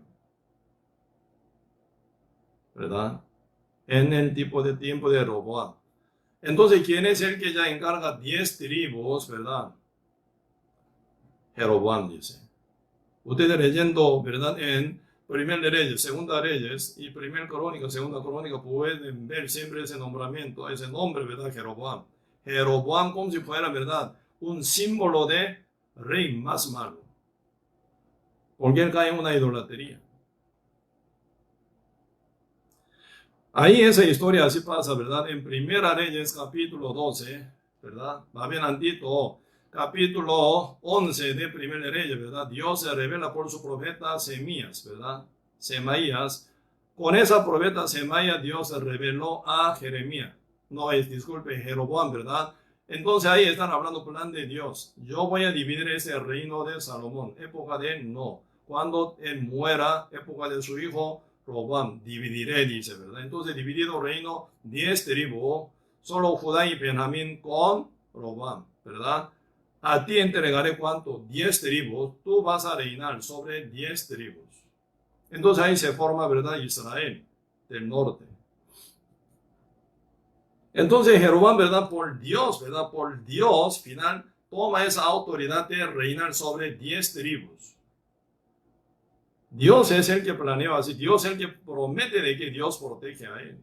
¿verdad?, en el tipo de tiempo de Roboam. Entonces, ¿quién es el que ya encarga 10 tribus, verdad? Jeroboam dice. Ustedes leyendo, ¿verdad?, en Primer de Reyes, Segunda Reyes y Primer Crónica, Segunda Crónica, pueden ver siempre ese nombramiento, ese nombre, ¿verdad?, Jeroboam. Jeroboam como si fuera, ¿verdad?, un símbolo de rey más malo. Porque él cae en una idolatría. Ahí esa historia así pasa, ¿verdad? En Primera Reyes, capítulo 12, ¿verdad? Va bien antito, capítulo 11 de Primera Reyes, ¿verdad? Dios se revela por su profeta Semías, ¿verdad? Semaías. Con esa profeta Semaías, Dios se reveló a Jeremías. No es, disculpe, Jeroboam, ¿verdad? Entonces ahí están hablando plan de Dios. Yo voy a dividir ese reino de Salomón. Época de él, no. Cuando él muera, época de su hijo Roboam, dividiré, dice, ¿verdad? Entonces dividido reino, 10 tribus, solo Judá y Benjamín con Roboam, ¿verdad? A ti entregaré ¿cuánto? 10 tribus, tú vas a reinar sobre 10 tribus. Entonces ahí se forma, ¿verdad?, Israel del norte. Entonces Jeroboam, ¿verdad?, por Dios, ¿verdad?, por Dios, final, toma esa autoridad de reinar sobre 10 tribus. Dios es el que planea así, Dios es el que promete de que Dios protege a él.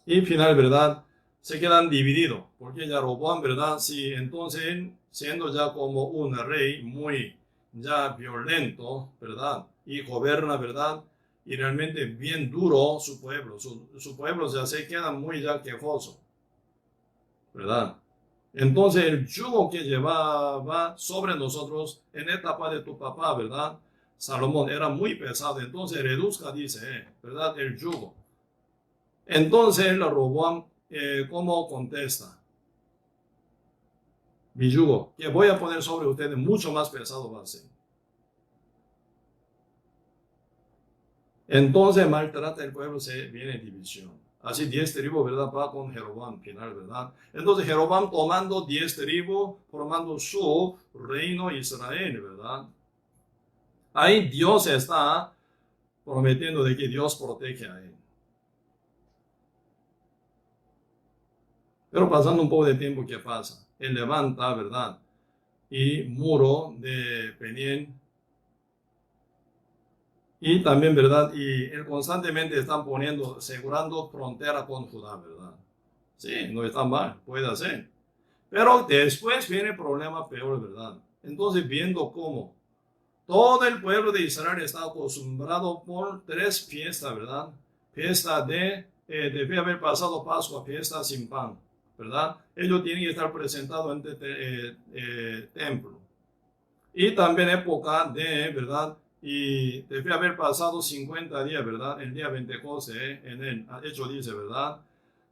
Y final, ¿verdad?, se quedan divididos, porque ya Roboam, ¿verdad?, sí, entonces él, siendo ya como un rey muy ya violento, ¿verdad?, y gobierna, ¿verdad?, y realmente bien duro su pueblo, su pueblo ya se queda muy ya quejoso, ¿verdad? Entonces el yugo que llevaba sobre nosotros en etapa de tu papá, ¿verdad?, Salomón, era muy pesado. Entonces reduzca, dice, ¿verdad?, el yugo. Entonces el Roboam, ¿cómo contesta? Mi yugo, que voy a poner sobre ustedes, mucho más pesado va a ser. Entonces maltrata el pueblo, se viene división. Así 10 tribus, ¿verdad?, va con Jeroboam, final, ¿verdad? Entonces Jeroboam tomando 10 tribus, formando su reino Israel, ¿verdad? Ahí Dios está prometiendo de que Dios protege a él. Pero pasando un poco de tiempo, ¿qué pasa? Él levanta, ¿verdad?, y muro de Peniel, Y también, ¿verdad? Y él constantemente están poniendo, asegurando frontera con Judá, ¿verdad? Sí, no está mal, puede hacer. Pero después viene el problema peor, ¿verdad? Entonces, viendo cómo todo el pueblo de Israel está acostumbrado por tres fiestas, ¿verdad? Fiesta debe haber pasado Pascua, fiesta sin pan, ¿verdad? Ellos tienen que estar presentados en el templo. Y también época de, ¿verdad? Y debe haber pasado 50 días, ¿verdad? El día 24, en el hecho dice, ¿verdad?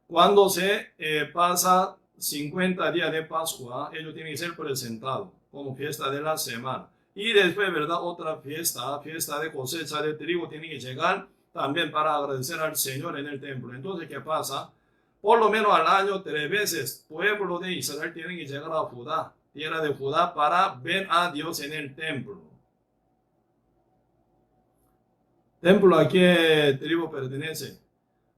Cuando se pasa 50 días de Pascua, ellos tienen que ser presentados como fiesta de la semana. Y después, ¿verdad? Otra fiesta, fiesta de cosecha de trigo, tiene que llegar también para agradecer al Señor en el templo. Entonces, ¿qué pasa? Por lo menos al año 3 veces, pueblo de Israel tiene que llegar a Judá, tierra de Judá, para ver a Dios en el templo. ¿Templo a qué tribu pertenece?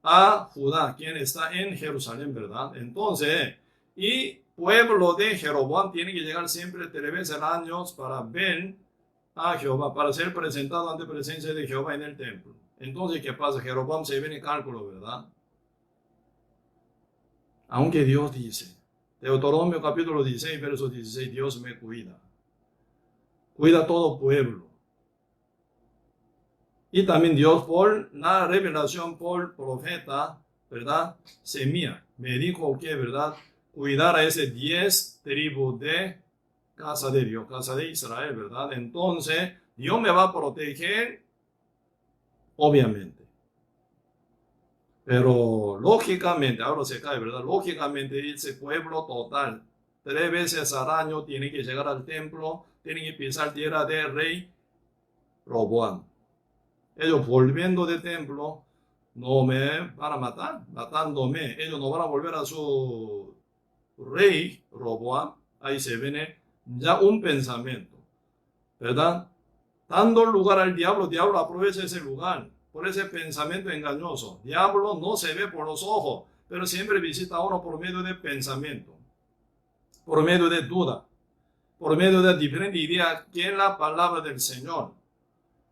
A Judá, quien está en Jerusalén, ¿verdad? Entonces, y pueblo de Jeroboam tiene que llegar siempre 3 veces al año para ver a Jehová, para ser presentado ante presencia de Jehová en el templo. Entonces, ¿qué pasa? Jeroboam se viene en cálculo, ¿verdad? Aunque Dios dice, Deuteronomio capítulo 16, verso 16, Dios me cuida. Cuida todo pueblo. Y también Dios por la revelación por profeta, ¿verdad? Semía, me dijo que, ¿verdad? Cuidar a ese 10 tribus de casa de Dios, casa de Israel, ¿verdad? Entonces, Dios me va a proteger, obviamente. Pero lógicamente, ahora se cae, ¿verdad? Lógicamente, ese pueblo total, 3 veces al año, tiene que llegar al templo, tiene que pisar tierra del rey Roboam. Ellos volviendo de templo, no me van a matar, matándome. Ellos no van a volver a su rey Roboam. Ahí se viene ya un pensamiento, ¿verdad? Dando lugar al diablo, diablo aprovecha ese lugar por ese pensamiento engañoso. Diablo no se ve por los ojos, pero siempre visita a uno por medio de pensamiento, por medio de duda, por medio de diferente idea que es la palabra del Señor.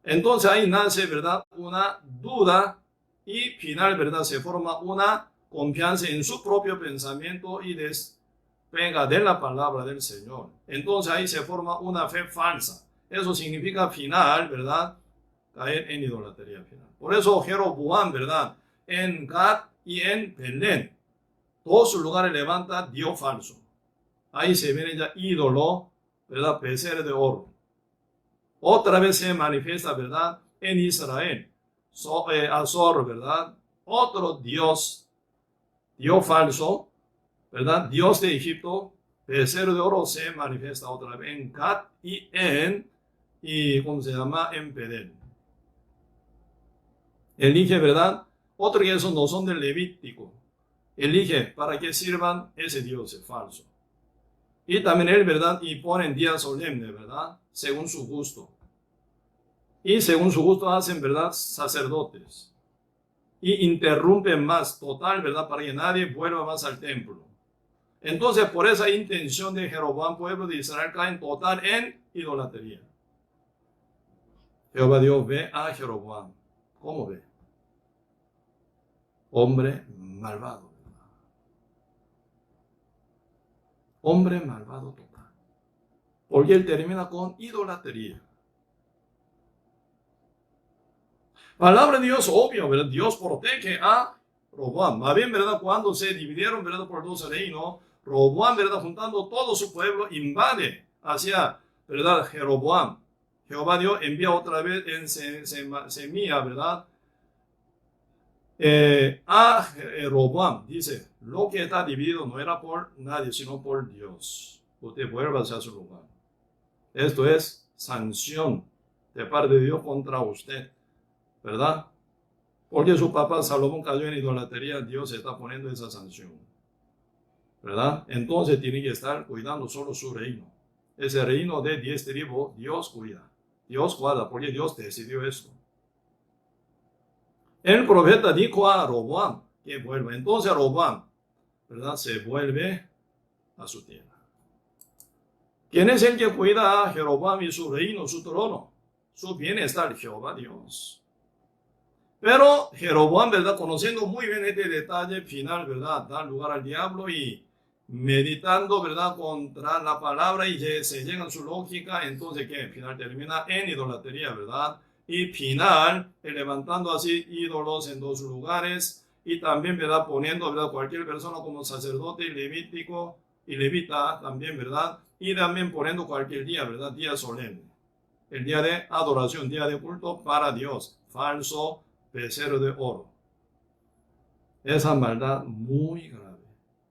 Entonces ahí nace, ¿verdad? Una duda y final, ¿verdad? Se forma una confianza en su propio pensamiento y despega de la palabra del Señor. Entonces ahí se forma una fe falsa. Eso significa final, ¿verdad? Caer en idolatría final. Por eso Jeroboam, ¿verdad? En Gad y en Belén, todos lugares levanta Dios falso. Ahí se viene ya ídolo, ¿verdad? Becerro de oro. Otra vez se manifiesta, ¿verdad? En Israel. Azor, ¿verdad? Otro Dios, Dios falso, ¿verdad? Dios de Egipto, becerro de oro se manifiesta otra vez en Gad y ¿cómo se llama? En Belén. Elige, ¿verdad? Otro que esos no son del Levítico. Elige para que sirvan ese Dios es falso. Y también él, ¿verdad? Y ponen días solemnes, ¿verdad? Según su gusto. Y según su gusto hacen, ¿verdad? Sacerdotes. Y interrumpen más, total, ¿verdad? Para que nadie vuelva más al templo. Entonces, por esa intención de Jeroboam, pueblo de Israel cae en total en idolatría. Jehová Dios ve a Jeroboam. ¿Cómo ve? Hombre malvado. Hombre malvado total. Porque él termina con idolatría. Palabra de Dios obvio, ¿verdad? Dios protege a Roboam. Más bien, ¿verdad? Cuando se dividieron, ¿verdad? Por 2 reinos, Roboam, ¿verdad? Juntando todo su pueblo, invade hacia, ¿verdad? Jeroboam. Jehová Dios envía otra vez en semilla, ¿verdad? A Roboam, dice, lo que está dividido no era por nadie, sino por Dios. Usted vuelva hacia su lugar. Esto es sanción de parte de Dios contra usted, ¿verdad? Porque su papá Salomón cayó en idolatría, Dios está poniendo esa sanción, ¿verdad? Entonces tiene que estar cuidando solo su reino. Ese reino de 10 tribus, Dios cuida. Dios guarda, porque Dios decidió esto. El profeta dijo a Roboam que vuelva. Entonces Roboam, ¿verdad? Se vuelve a su tierra. ¿Quién es el que cuida a Jeroboam y su reino, su trono? su bienestar, Jehová Dios. Pero Jeroboam, ¿verdad? Conociendo muy bien este detalle final, ¿verdad? Da lugar al diablo y meditando, ¿verdad? Contra la palabra y se llega a su lógica, entonces, ¿qué? Final termina en idolatría, ¿verdad? Y final, levantando así ídolos en dos lugares y también, ¿verdad? Poniendo, ¿verdad? Cualquier persona como sacerdote levítico y levita también, ¿verdad? Y también poniendo cualquier día, ¿verdad? Día solemne. El día de adoración, día de culto para Dios. Falso becerro de oro. Esa maldad muy grave.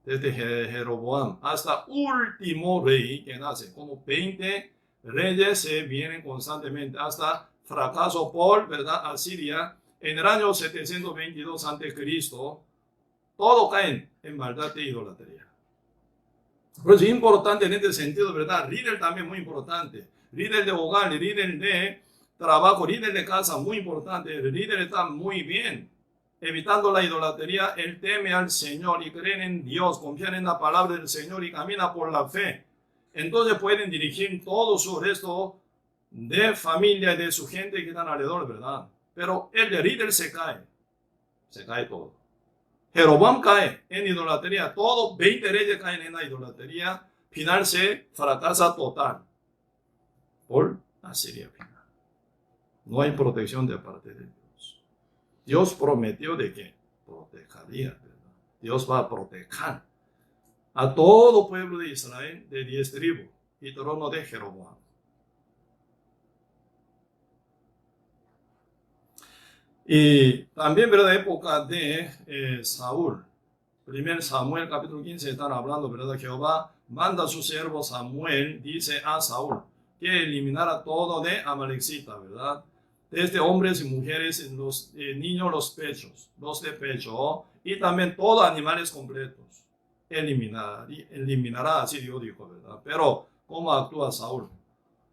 Desde Jeroboam hasta último rey que nace. Como 20 reyes se vienen constantemente hasta fracaso por, ¿verdad? Asiria. En el año 722 a.C. todo caen en maldad de idolatría. Por eso es importante en este sentido, ¿verdad? Líder también muy importante. Líder de hogar, líder de trabajo, líder de casa, muy importante. El líder está muy bien, evitando la idolatría. Él teme al Señor y cree en Dios, confía en la palabra del Señor y camina por la fe. Entonces pueden dirigir todo su resto de familia y de su gente que están alrededor, ¿verdad? Pero el líder se cae todo. Jeroboam cae en idolatría, todos 20 reyes caen en la idolatría, final se fracasa total por Asiria final. No hay protección de parte de Dios. Dios prometió de que protegería, ¿verdad? Dios va a proteger a todo pueblo de Israel de 10 tribus y trono de Jeroboam. Y también, ¿verdad? Época de Saúl. 1 Samuel capítulo 15 están hablando, ¿verdad? Jehová manda a su siervo Samuel, dice a Saúl, que eliminara todo de Amalecita, ¿verdad? Desde hombres y mujeres, los niños, los de pecho, y también todos animales completos. Eliminará, así Dios dijo, ¿verdad? Pero, ¿cómo actúa Saúl?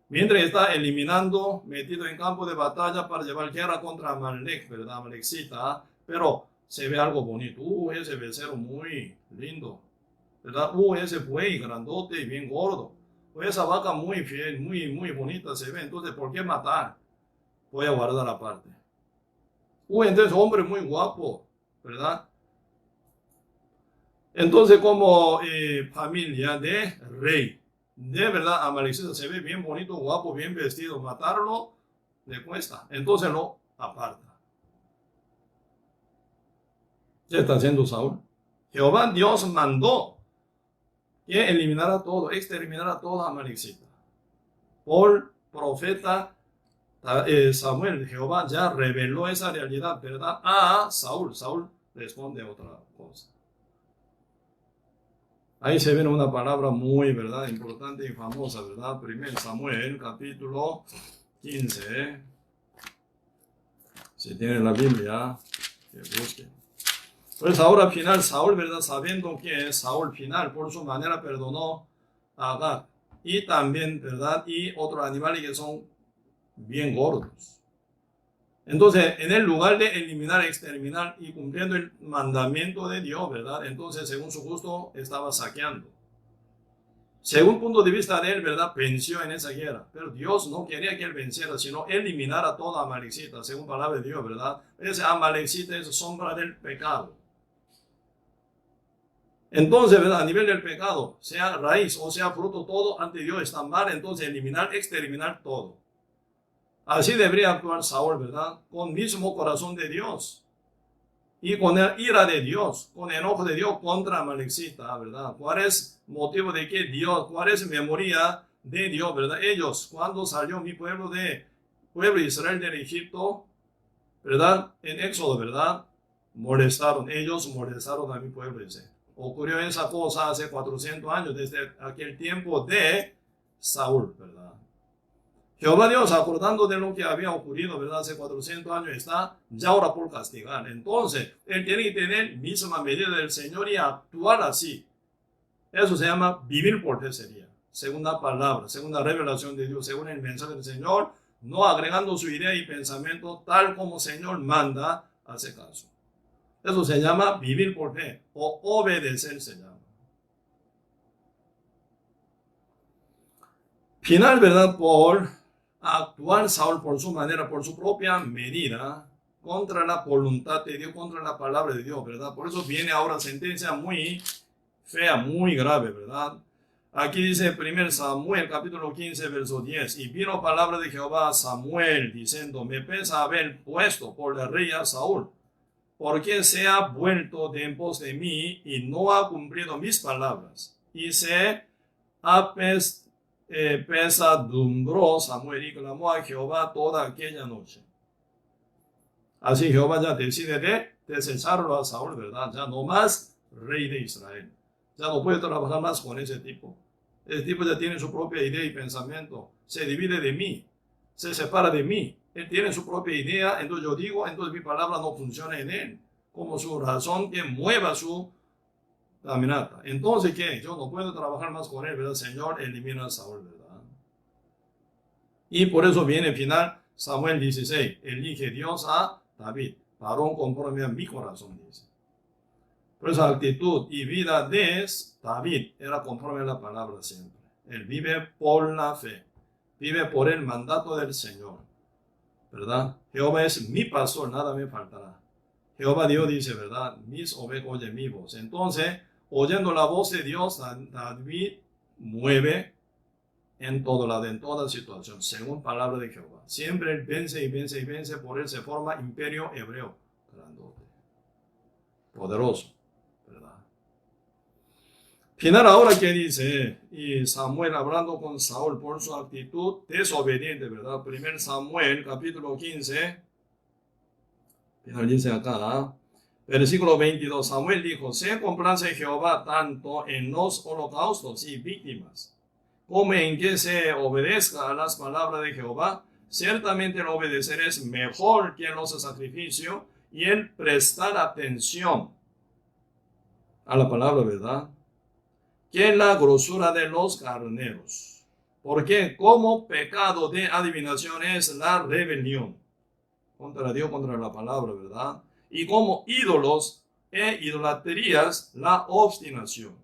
Mientras está eliminando, metido en campo de batalla para llevar guerra contra Amalek, ¿verdad? Amalecita, pero se ve algo bonito. Ese becerro muy lindo, ¿verdad? Ese buey grandote y bien gordo. Esa vaca muy fiel, muy bonita se ve. Entonces, ¿por qué matar? Voy a guardar aparte. Entonces, hombre muy guapo, ¿verdad? Entonces, como familia de rey, de verdad, Amalecita se ve bien bonito, guapo, bien vestido. Matarlo le cuesta. Entonces lo aparta. ¿Qué está haciendo Saúl? Jehová Dios mandó que eliminara todo, exterminara toda Amalecita. Por profeta Samuel, Jehová ya reveló esa realidad, ¿verdad? A Saúl. Saúl responde otra cosa. Ahí se ve una palabra muy, ¿verdad? Importante y famosa, ¿verdad? 1 Samuel, capítulo 15. Si tienen la Biblia, que busquen. Pues ahora final, Saúl, ¿verdad? Sabiendo que Saúl final, por su manera perdonó a Agag. Y también, ¿verdad? Y otros animales que son bien gordos. Entonces, en el lugar de eliminar, exterminar y cumpliendo el mandamiento de Dios, ¿verdad? Entonces, según su gusto, estaba saqueando. Según punto de vista de él, ¿verdad? Venció en esa guerra. Pero Dios no quería que él venciera, sino eliminara toda Amalecita, según palabra de Dios, ¿verdad? Ese Amalecita es sombra del pecado. Entonces, ¿verdad? A nivel del pecado, sea raíz o sea fruto, todo ante Dios está mal. Entonces, eliminar, exterminar todo. Así debería actuar Saúl, ¿verdad? Con mismo corazón de Dios. Y con la ira de Dios, con el enojo de Dios contra Amalecita, ¿verdad? ¿Cuál es el motivo de que Dios, cuál es la memoria de Dios, ¿verdad? Ellos, cuando salió mi pueblo de Israel del Egipto, ¿verdad? En Éxodo, ¿verdad? Ellos molestaron a mi pueblo, dice. Ocurrió esa cosa hace 400 años, desde aquel tiempo de Saúl, ¿verdad? Jehová Dios, acordando de lo que había ocurrido, ¿verdad? Hace 400 años está ya ahora por castigar. Entonces, él tiene que tener misma medida del Señor y actuar así. Eso se llama vivir por fe sería. Segunda palabra, segunda revelación de Dios, según el mensaje del Señor, no agregando su idea y pensamiento tal como el Señor manda, hace caso. Eso se llama vivir por fe o obedecer se llama. Final, ¿verdad? Por a actuar Saúl por su manera, por su propia medida, contra la voluntad de Dios, contra la palabra de Dios, ¿verdad? Por eso viene ahora sentencia muy fea, muy grave, ¿verdad? Aquí dice 1 Samuel capítulo 15 verso 10, y vino palabra de Jehová a Samuel diciendo, me pesa haber puesto por el rey a Saúl, porque se ha vuelto de en pos de mí y no ha cumplido mis palabras, y se pesadumbró Samuel y clamó a Jehová toda aquella noche. Así Jehová ya decide de desecharlo a Saúl, ¿verdad? Ya no más rey de Israel. Ya no puede trabajar más con ese tipo. Ese tipo ya tiene su propia idea y pensamiento. Se divide de mí. Se separa de mí. Él tiene su propia idea. Entonces yo digo, entonces mi palabra no funciona en él. Como su razón que mueva su caminata. Entonces, ¿qué? Yo no puedo trabajar más con él, ¿verdad? Señor, elimina a Saúl, ¿verdad? Y por eso viene al final Samuel 16. Elige Dios a David, varón conforme a mi corazón, dice. Por esa actitud y vida de David era conforme a la palabra siempre. Él vive por la fe, vive por el mandato del Señor, ¿verdad? Jehová es mi pastor, nada me faltará. Jehová Dios dice, ¿verdad? Mis ovejas oyen mi voz. Entonces, oyendo la voz de Dios, David mueve en todo lado, en toda situación, según palabra de Jehová. Siempre él vence y vence y vence, por él se forma imperio hebreo, grandote, poderoso, ¿verdad? Final ahora que dice, y Samuel hablando con Saúl por su actitud desobediente, ¿verdad? 1 Samuel capítulo 15, final dice acá, versículo 22, Samuel dijo, se complace Jehová tanto en los holocaustos y víctimas, como en que se obedezca a las palabras de Jehová. Ciertamente el obedecer es mejor que los sacrificios y el prestar atención a la palabra, ¿verdad? Que la grosura de los carneros. Porque como pecado de adivinación es la rebelión contra Dios, contra la palabra, ¿verdad? Y como ídolos e idolatrías, la obstinación.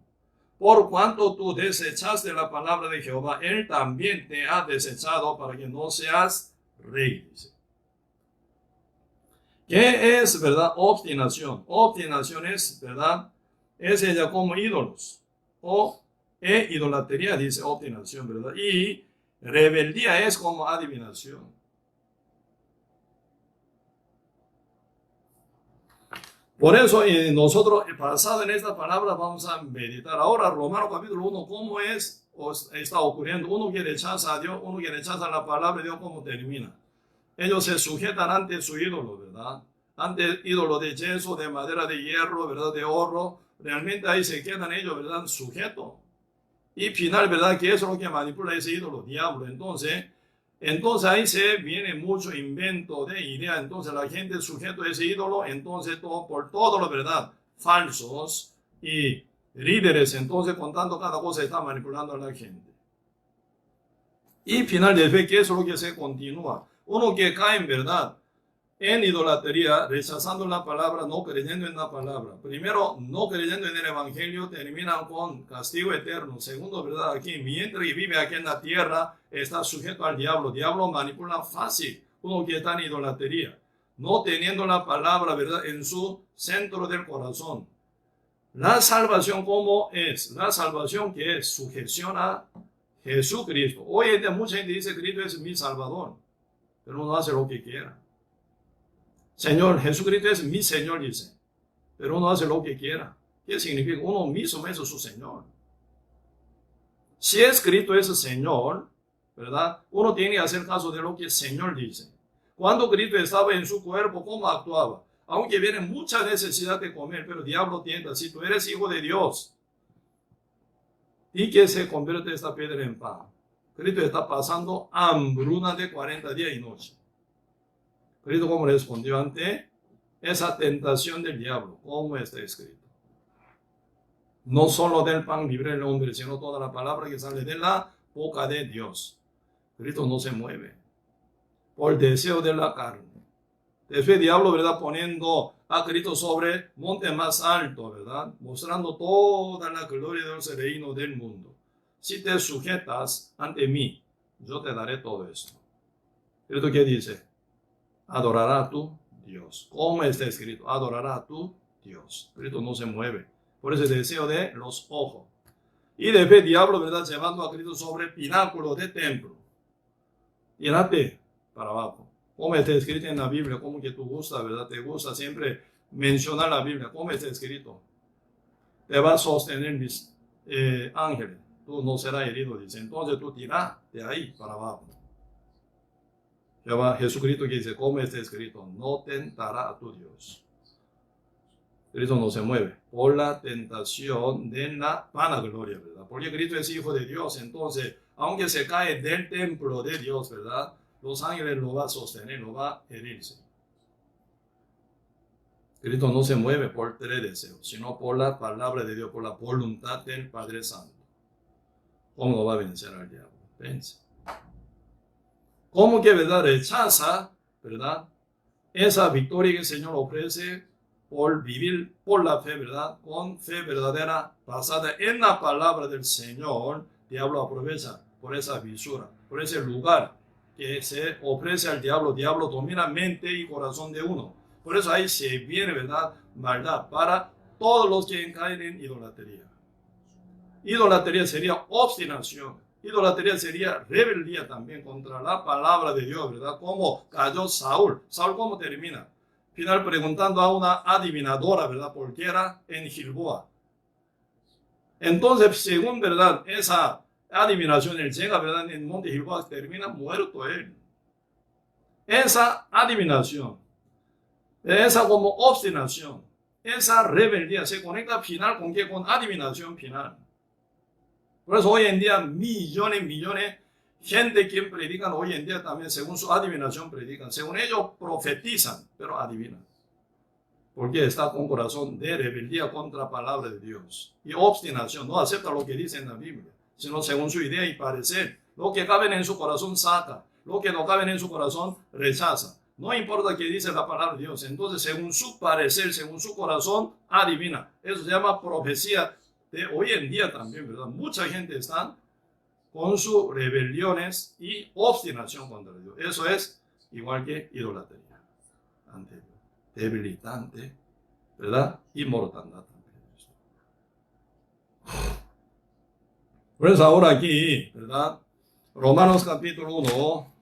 Por cuanto tú desechaste la palabra de Jehová, él también te ha desechado para que no seas rey. Dice. ¿Qué es, verdad? Obstinación. Obstinación es, ¿verdad? Es ella como ídolos. O idolatría, dice obstinación, ¿verdad? Y rebeldía es como adivinación. Por eso nosotros, basado en esta palabra, vamos a meditar. Ahora, Romanos capítulo 1, ¿cómo está ocurriendo? Uno que rechaza a Dios, uno que rechaza la palabra de Dios, ¿cómo termina? Ellos se sujetan ante su ídolo, ¿verdad? Ante el ídolo de yeso, de madera, de hierro, ¿verdad? De oro. Realmente ahí se quedan ellos, ¿verdad? Sujetos. Y final, ¿verdad? Que eso es lo que manipula ese ídolo, diablo. Entonces ahí se viene mucho invento de idea. Entonces la gente sujeto a ese ídolo, entonces por todo lo verdad, falsos y líderes, entonces contando cada cosa está manipulando a la gente. Y final de fe, que eso es lo que se continúa. Uno que cae en verdad, en idolatría, rechazando la palabra, no creyendo en la palabra. Primero, no creyendo en el evangelio, terminan con castigo eterno. Segundo, verdad, aquí, mientras vive aquí en la tierra, está sujeto al diablo. Diablo manipula fácil. Uno que está en idolatría, no teniendo la palabra, verdad, en su centro del corazón. La salvación, ¿cómo es? La salvación que es sujeción a Jesucristo. Hoy en día mucha gente dice, Cristo es mi Salvador, pero uno hace lo que quiera. Señor, Jesucristo es mi Señor, dice, pero uno hace lo que quiera. ¿Qué significa? Uno mismo es su Señor. Si es Cristo es Señor, ¿verdad? Uno tiene que hacer caso de lo que el Señor dice. Cuando Cristo estaba en su cuerpo, ¿cómo actuaba? Aunque viene mucha necesidad de comer, pero el diablo tienta, si tú eres hijo de Dios, y que se convierte esta piedra en pan. Cristo está pasando hambruna de 40 días y noche. Cristo, ¿cómo respondió ante esa tentación del diablo? ¿Cómo está escrito? No solo del pan libre el hombre, sino toda la palabra que sale de la boca de Dios. Cristo no se mueve por el deseo de la carne. Después el diablo, ¿verdad? Poniendo a Cristo sobre monte más alto, ¿verdad? Mostrando toda la gloria del reino del mundo. Si te sujetas ante mí, yo te daré todo esto. Cristo, ¿qué dice? Adorará a tu Dios. ¿Cómo está escrito? Adorará a tu Dios. Cristo no se mueve. Por ese deseo de los ojos. Y después el diablo, ¿verdad? Llevando a Cristo sobre el pináculo del templo. Tírate para abajo. ¿Cómo está escrito en la Biblia? ¿Cómo que tú gusta, verdad? Te gusta siempre mencionar la Biblia. ¿Cómo está escrito? Te va a sostener mis ángeles. Tú no serás herido, dice. Entonces tú tiras de ahí para abajo. Jesucristo que dice, ¿cómo está escrito? No tentará a tu Dios. Cristo no se mueve por la tentación de la vanagloria, ¿verdad? Porque Cristo es hijo de Dios, entonces, aunque se cae del templo de Dios, ¿verdad? Los ángeles lo va a sostener, lo va a herirse. Cristo no se mueve por tres deseos, sino por la palabra de Dios, por la voluntad del Padre Santo. ¿Cómo no va a vencer al diablo? Vence. ¿Cómo que, verdad, rechaza, verdad, esa victoria que el Señor ofrece por vivir por la fe, verdad, con fe verdadera basada en la palabra del Señor? El diablo aprovecha por esa visura, por ese lugar que se ofrece al diablo. El diablo domina mente y corazón de uno. Por eso ahí se viene, verdad, maldad para todos los que caen en idolatría. Idolatría sería obstinación. Idolatría sería rebeldía también contra la palabra de Dios, ¿verdad? Como cayó Saúl. Saúl, ¿cómo termina? Final preguntando a una adivinadora, ¿verdad? Porque era en Gilboa. Entonces, según, ¿verdad? Esa adivinación, él llega, ¿verdad? En el monte Gilboa, termina muerto él. Esa adivinación, esa como obstinación, esa rebeldía se conecta al final con qué? Con adivinación final. Por eso hoy en día millones de gente que predican hoy en día también según su adivinación predican. Según ellos profetizan, pero adivinan. Porque está con corazón de rebeldía contra la palabra de Dios. Y obstinación, no acepta lo que dice en la Biblia, sino según su idea y parecer. Lo que cabe en su corazón saca, lo que no cabe en su corazón rechaza. No importa qué dice la palabra de Dios. Entonces, según su parecer, según su corazón, adivina. Eso se llama profecía de hoy en día también, ¿verdad? Mucha gente está con sus rebeliones y obstinación contra Dios. Eso es igual que idolatría ante Dios. Debilitante, ¿verdad? Y mortandad también. Por eso ahora aquí, ¿verdad? Romanos capítulo 1.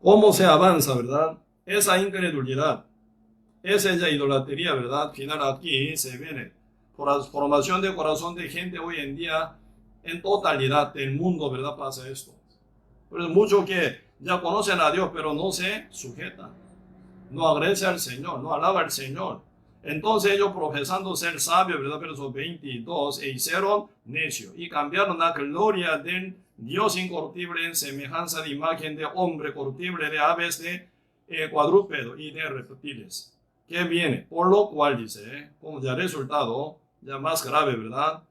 ¿Cómo se avanza, verdad? Esa incredulidad, esa idolatría, ¿verdad? Final aquí se viene por la formación de corazón de gente hoy en día, en totalidad del mundo, ¿verdad? Pasa esto. Por eso muchos que ya conocen a Dios, pero no se sujetan, no agradecen al Señor, no alaban al Señor. Entonces ellos profesando ser sabios, ¿verdad? Verso 22, e hicieron necio y cambiaron la gloria del Dios incorruptible en semejanza de imagen de hombre corruptible, de aves, de cuadrúpedos y de reptiles. ¿Qué viene? Por lo cual dice, como ya resultado, ya más grave, ¿verdad?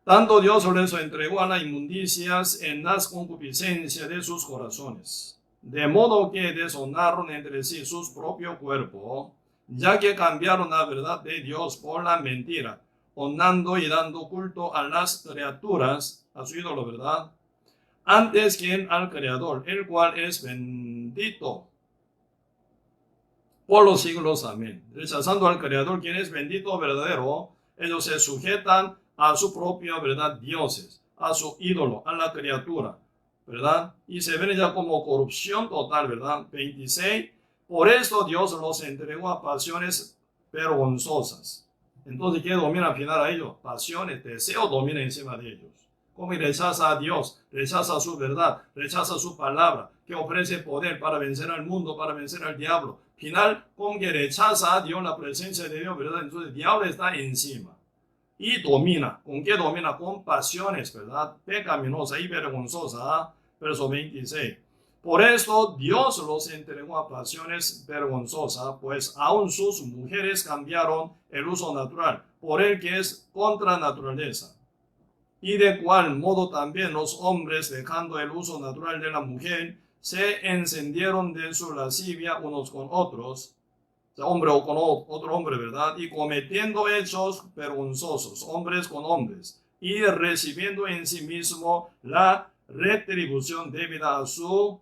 Tanto Dios les entregó a las inmundicias en las concupiscencias de sus corazones, de modo que deshonraron entre sí sus propios cuerpos, ya que cambiaron la verdad de Dios por la mentira, honrando y dando culto a las criaturas, a su ídolo, ¿verdad? Antes que al Creador, el cual es bendito por los siglos. Amén. Rechazando al Creador, quien es bendito, verdadero, ellos se sujetan a su propia, ¿verdad? Dioses, a su ídolo, a la criatura, ¿verdad? Y se ven ya como corrupción total, ¿verdad? 26. Por esto Dios los entregó a pasiones vergonzosas. Entonces, ¿qué domina al final a ellos? Pasiones, deseo domina encima de ellos. Como rechaza a Dios, rechaza su verdad, rechaza su palabra, que ofrece poder para vencer al mundo, para vencer al diablo. Final, como que rechaza a Dios, la presencia de Dios, ¿verdad? Entonces, el diablo está encima. Y domina. ¿Con qué domina? Con pasiones, ¿verdad? Pecaminosa y vergonzosa. Verso 26. Por esto Dios los entregó a pasiones vergonzosas, pues aún sus mujeres cambiaron el uso natural por el que es contra naturaleza. Y de cual modo también los hombres, dejando el uso natural de la mujer, se encendieron de su lascivia unos con otros, hombre o con otro hombre, ¿verdad? Y cometiendo hechos vergonzosos, hombres con hombres, y recibiendo en sí mismo la retribución debida a su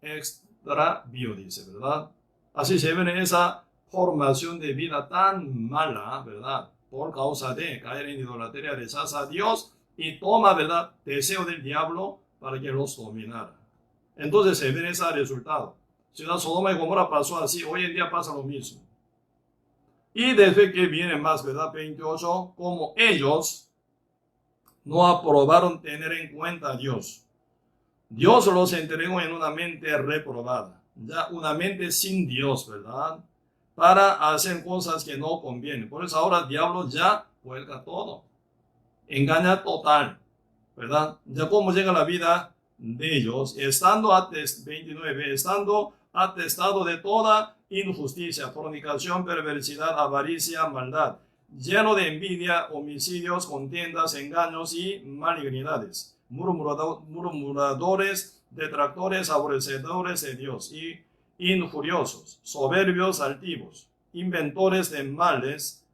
extravío, dice, ¿verdad? Así se ve esa formación de vida tan mala, ¿verdad? Por causa de caer en idolatría, rechaza a Dios y toma, ¿verdad?, deseo del diablo para que los dominara. Entonces se ve ese resultado. Ciudad Sodoma y Gomorra pasó así, hoy en día pasa lo mismo. Y desde que viene más, ¿verdad? 28, como ellos no aprobaron tener en cuenta a Dios. Dios los entregó en una mente reprobada, ya una mente sin Dios, ¿verdad? Para hacer cosas que no convienen. Por eso ahora el diablo ya vuelca todo. Engaña total, ¿verdad? Ya como llega la vida de ellos, estando 29, estando atestado de toda injusticia, fornicación, perversidad, avaricia, maldad, lleno de envidia, homicidios, contiendas, engaños y malignidades, murmuradores, detractores, aborrecedores de Dios y injuriosos, soberbios, altivos, inventores de males,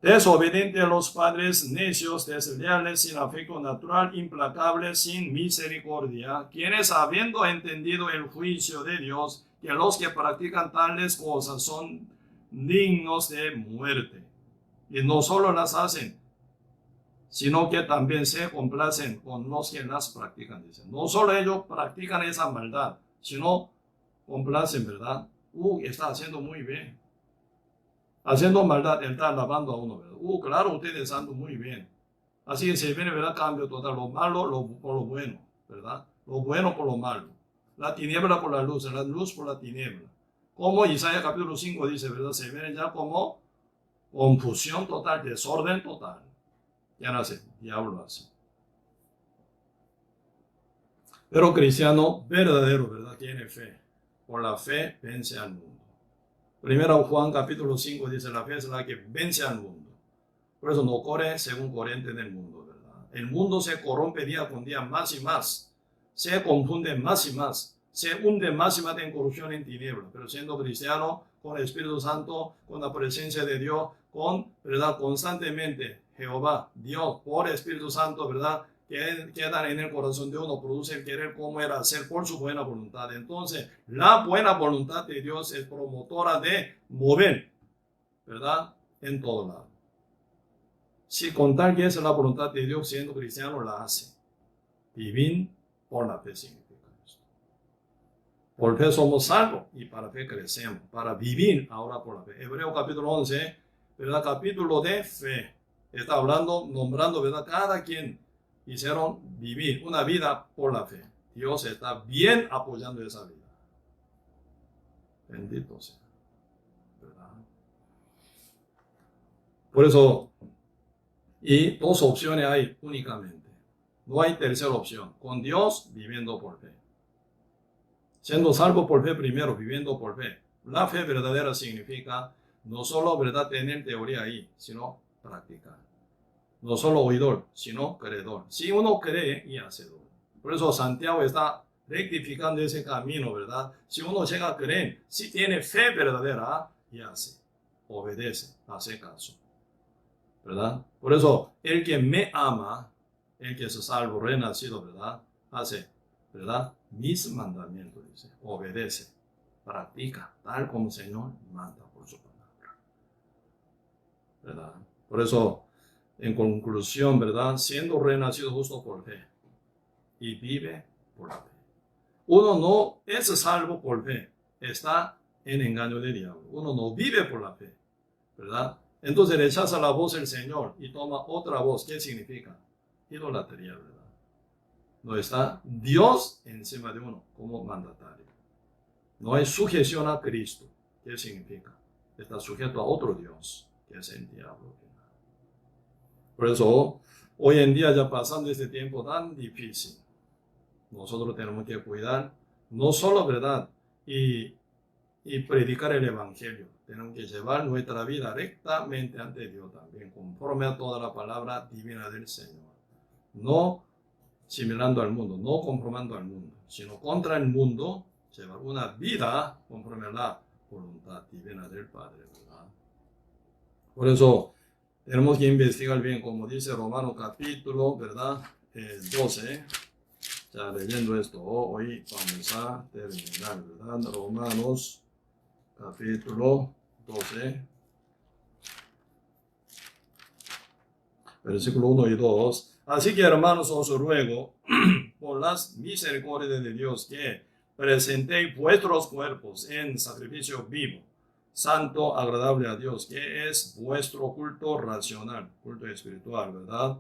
desobedientes a los padres, necios, desleales, sin afecto natural, implacables, sin misericordia, quienes habiendo entendido el juicio de Dios, que los que practican tales cosas son dignos de muerte. Y no solo las hacen, sino que también se complacen con los que las practican. Dicen. No solo ellos practican esa maldad, sino complacen, ¿verdad? Está haciendo muy bien. Haciendo maldad, él está alabando a uno, ¿verdad? Claro, ustedes andan muy bien. Así que se viene, ¿verdad? Cambio total, lo malo por lo bueno, ¿verdad? Lo bueno por lo malo. La tiniebla por la luz por la tiniebla. Como Isaías capítulo 5 dice, ¿verdad? Se viene ya como confusión total, desorden total. Ya nace, diablo así. Pero cristiano verdadero, ¿verdad? Tiene fe. Por la fe vence al mundo. Primero Juan capítulo 5 dice, la fe es la que vence al mundo. Por eso no corre según corriente del mundo, ¿verdad? El mundo se corrompe día con día más y más. Se confunde más y más. Se hunde más y más en corrupción, en tiniebla. Pero siendo cristiano, con el Espíritu Santo, con la presencia de Dios, con, ¿verdad? Constantemente, Jehová, Dios, por Espíritu Santo, ¿verdad? Que quedan en el corazón de uno, produce el querer como era hacer por su buena voluntad. Entonces, la buena voluntad de Dios es promotora de mover, ¿verdad? En todo lado. Si con tal que es la voluntad de Dios, siendo cristiano, la hace. Vivir por la fe significa esto. Por fe somos salvos y para fe crecemos. Para vivir ahora por la fe. Hebreo capítulo 11, ¿verdad? Capítulo de fe. Está hablando, nombrando, ¿verdad? Cada quien hicieron vivir una vida por la fe. Dios está bien apoyando esa vida. Bendito sea. ¿Verdad? Por eso, y dos opciones hay únicamente. No hay tercera opción. Con Dios, viviendo por fe. Siendo salvo por fe primero, viviendo por fe. La fe verdadera significa no solo, ¿verdad?, tener teoría ahí, sino practicar. No solo oidor, sino creedor. Si uno cree y hacedor. Por eso Santiago está rectificando ese camino, ¿verdad? Si uno llega a creer, si tiene fe verdadera y hace, obedece, hace caso, ¿verdad? Por eso, el que me ama, el que es salvo, renacido, ¿verdad? Hace, ¿verdad? Mis mandamientos, dice, obedece, practica, tal como el Señor manda por su palabra, ¿verdad? Por eso, en conclusión, ¿verdad? Siendo renacido justo por fe y vive por la fe. Uno no es salvo por fe, está en engaño del diablo. Uno no vive por la fe, ¿verdad? Entonces rechaza la voz del Señor y toma otra voz. ¿Qué significa? Idolatría, ¿verdad? No está Dios encima de uno como mandatario. No hay sujeción a Cristo. ¿Qué significa? Está sujeto a otro Dios, que es el diablo. Por eso, hoy en día, ya pasando este tiempo tan difícil, nosotros tenemos que cuidar, no solo, ¿verdad?, y predicar el Evangelio. Tenemos que llevar nuestra vida rectamente ante Dios también, conforme a toda la palabra divina del Señor. No similando al mundo, no conformando al mundo, sino contra el mundo, llevar una vida conforme a la voluntad divina del Padre, ¿verdad? Por eso, tenemos que investigar bien, como dice Romanos capítulo, ¿verdad? 12, Ya leyendo esto, hoy vamos a terminar, ¿verdad? Romanos capítulo 12, versículo 1 y 2. Así que, hermanos, os ruego por las misericordias de Dios que presentéis vuestros cuerpos en sacrificio vivo, santo, agradable a Dios, que es vuestro culto racional, culto espiritual, ¿verdad?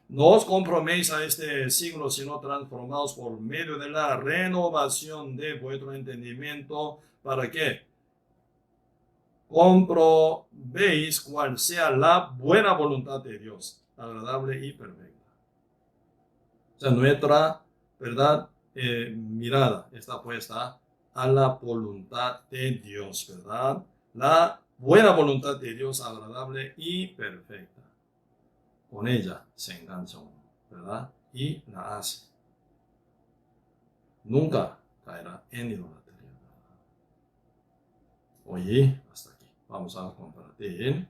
No os conforméis a este siglo, sino transformaos por medio de la renovación de vuestro entendimiento, para que comprobéis cuál sea la buena voluntad de Dios, agradable y perfecta. O sea, nuestra, ¿verdad? Mirada está puesta a la voluntad de Dios, ¿verdad? La buena voluntad de Dios, agradable y perfecta. Con ella se engancha uno, ¿verdad? Y la hace. Nunca caerá en idolatría. Hoy hasta aquí. Vamos a compartir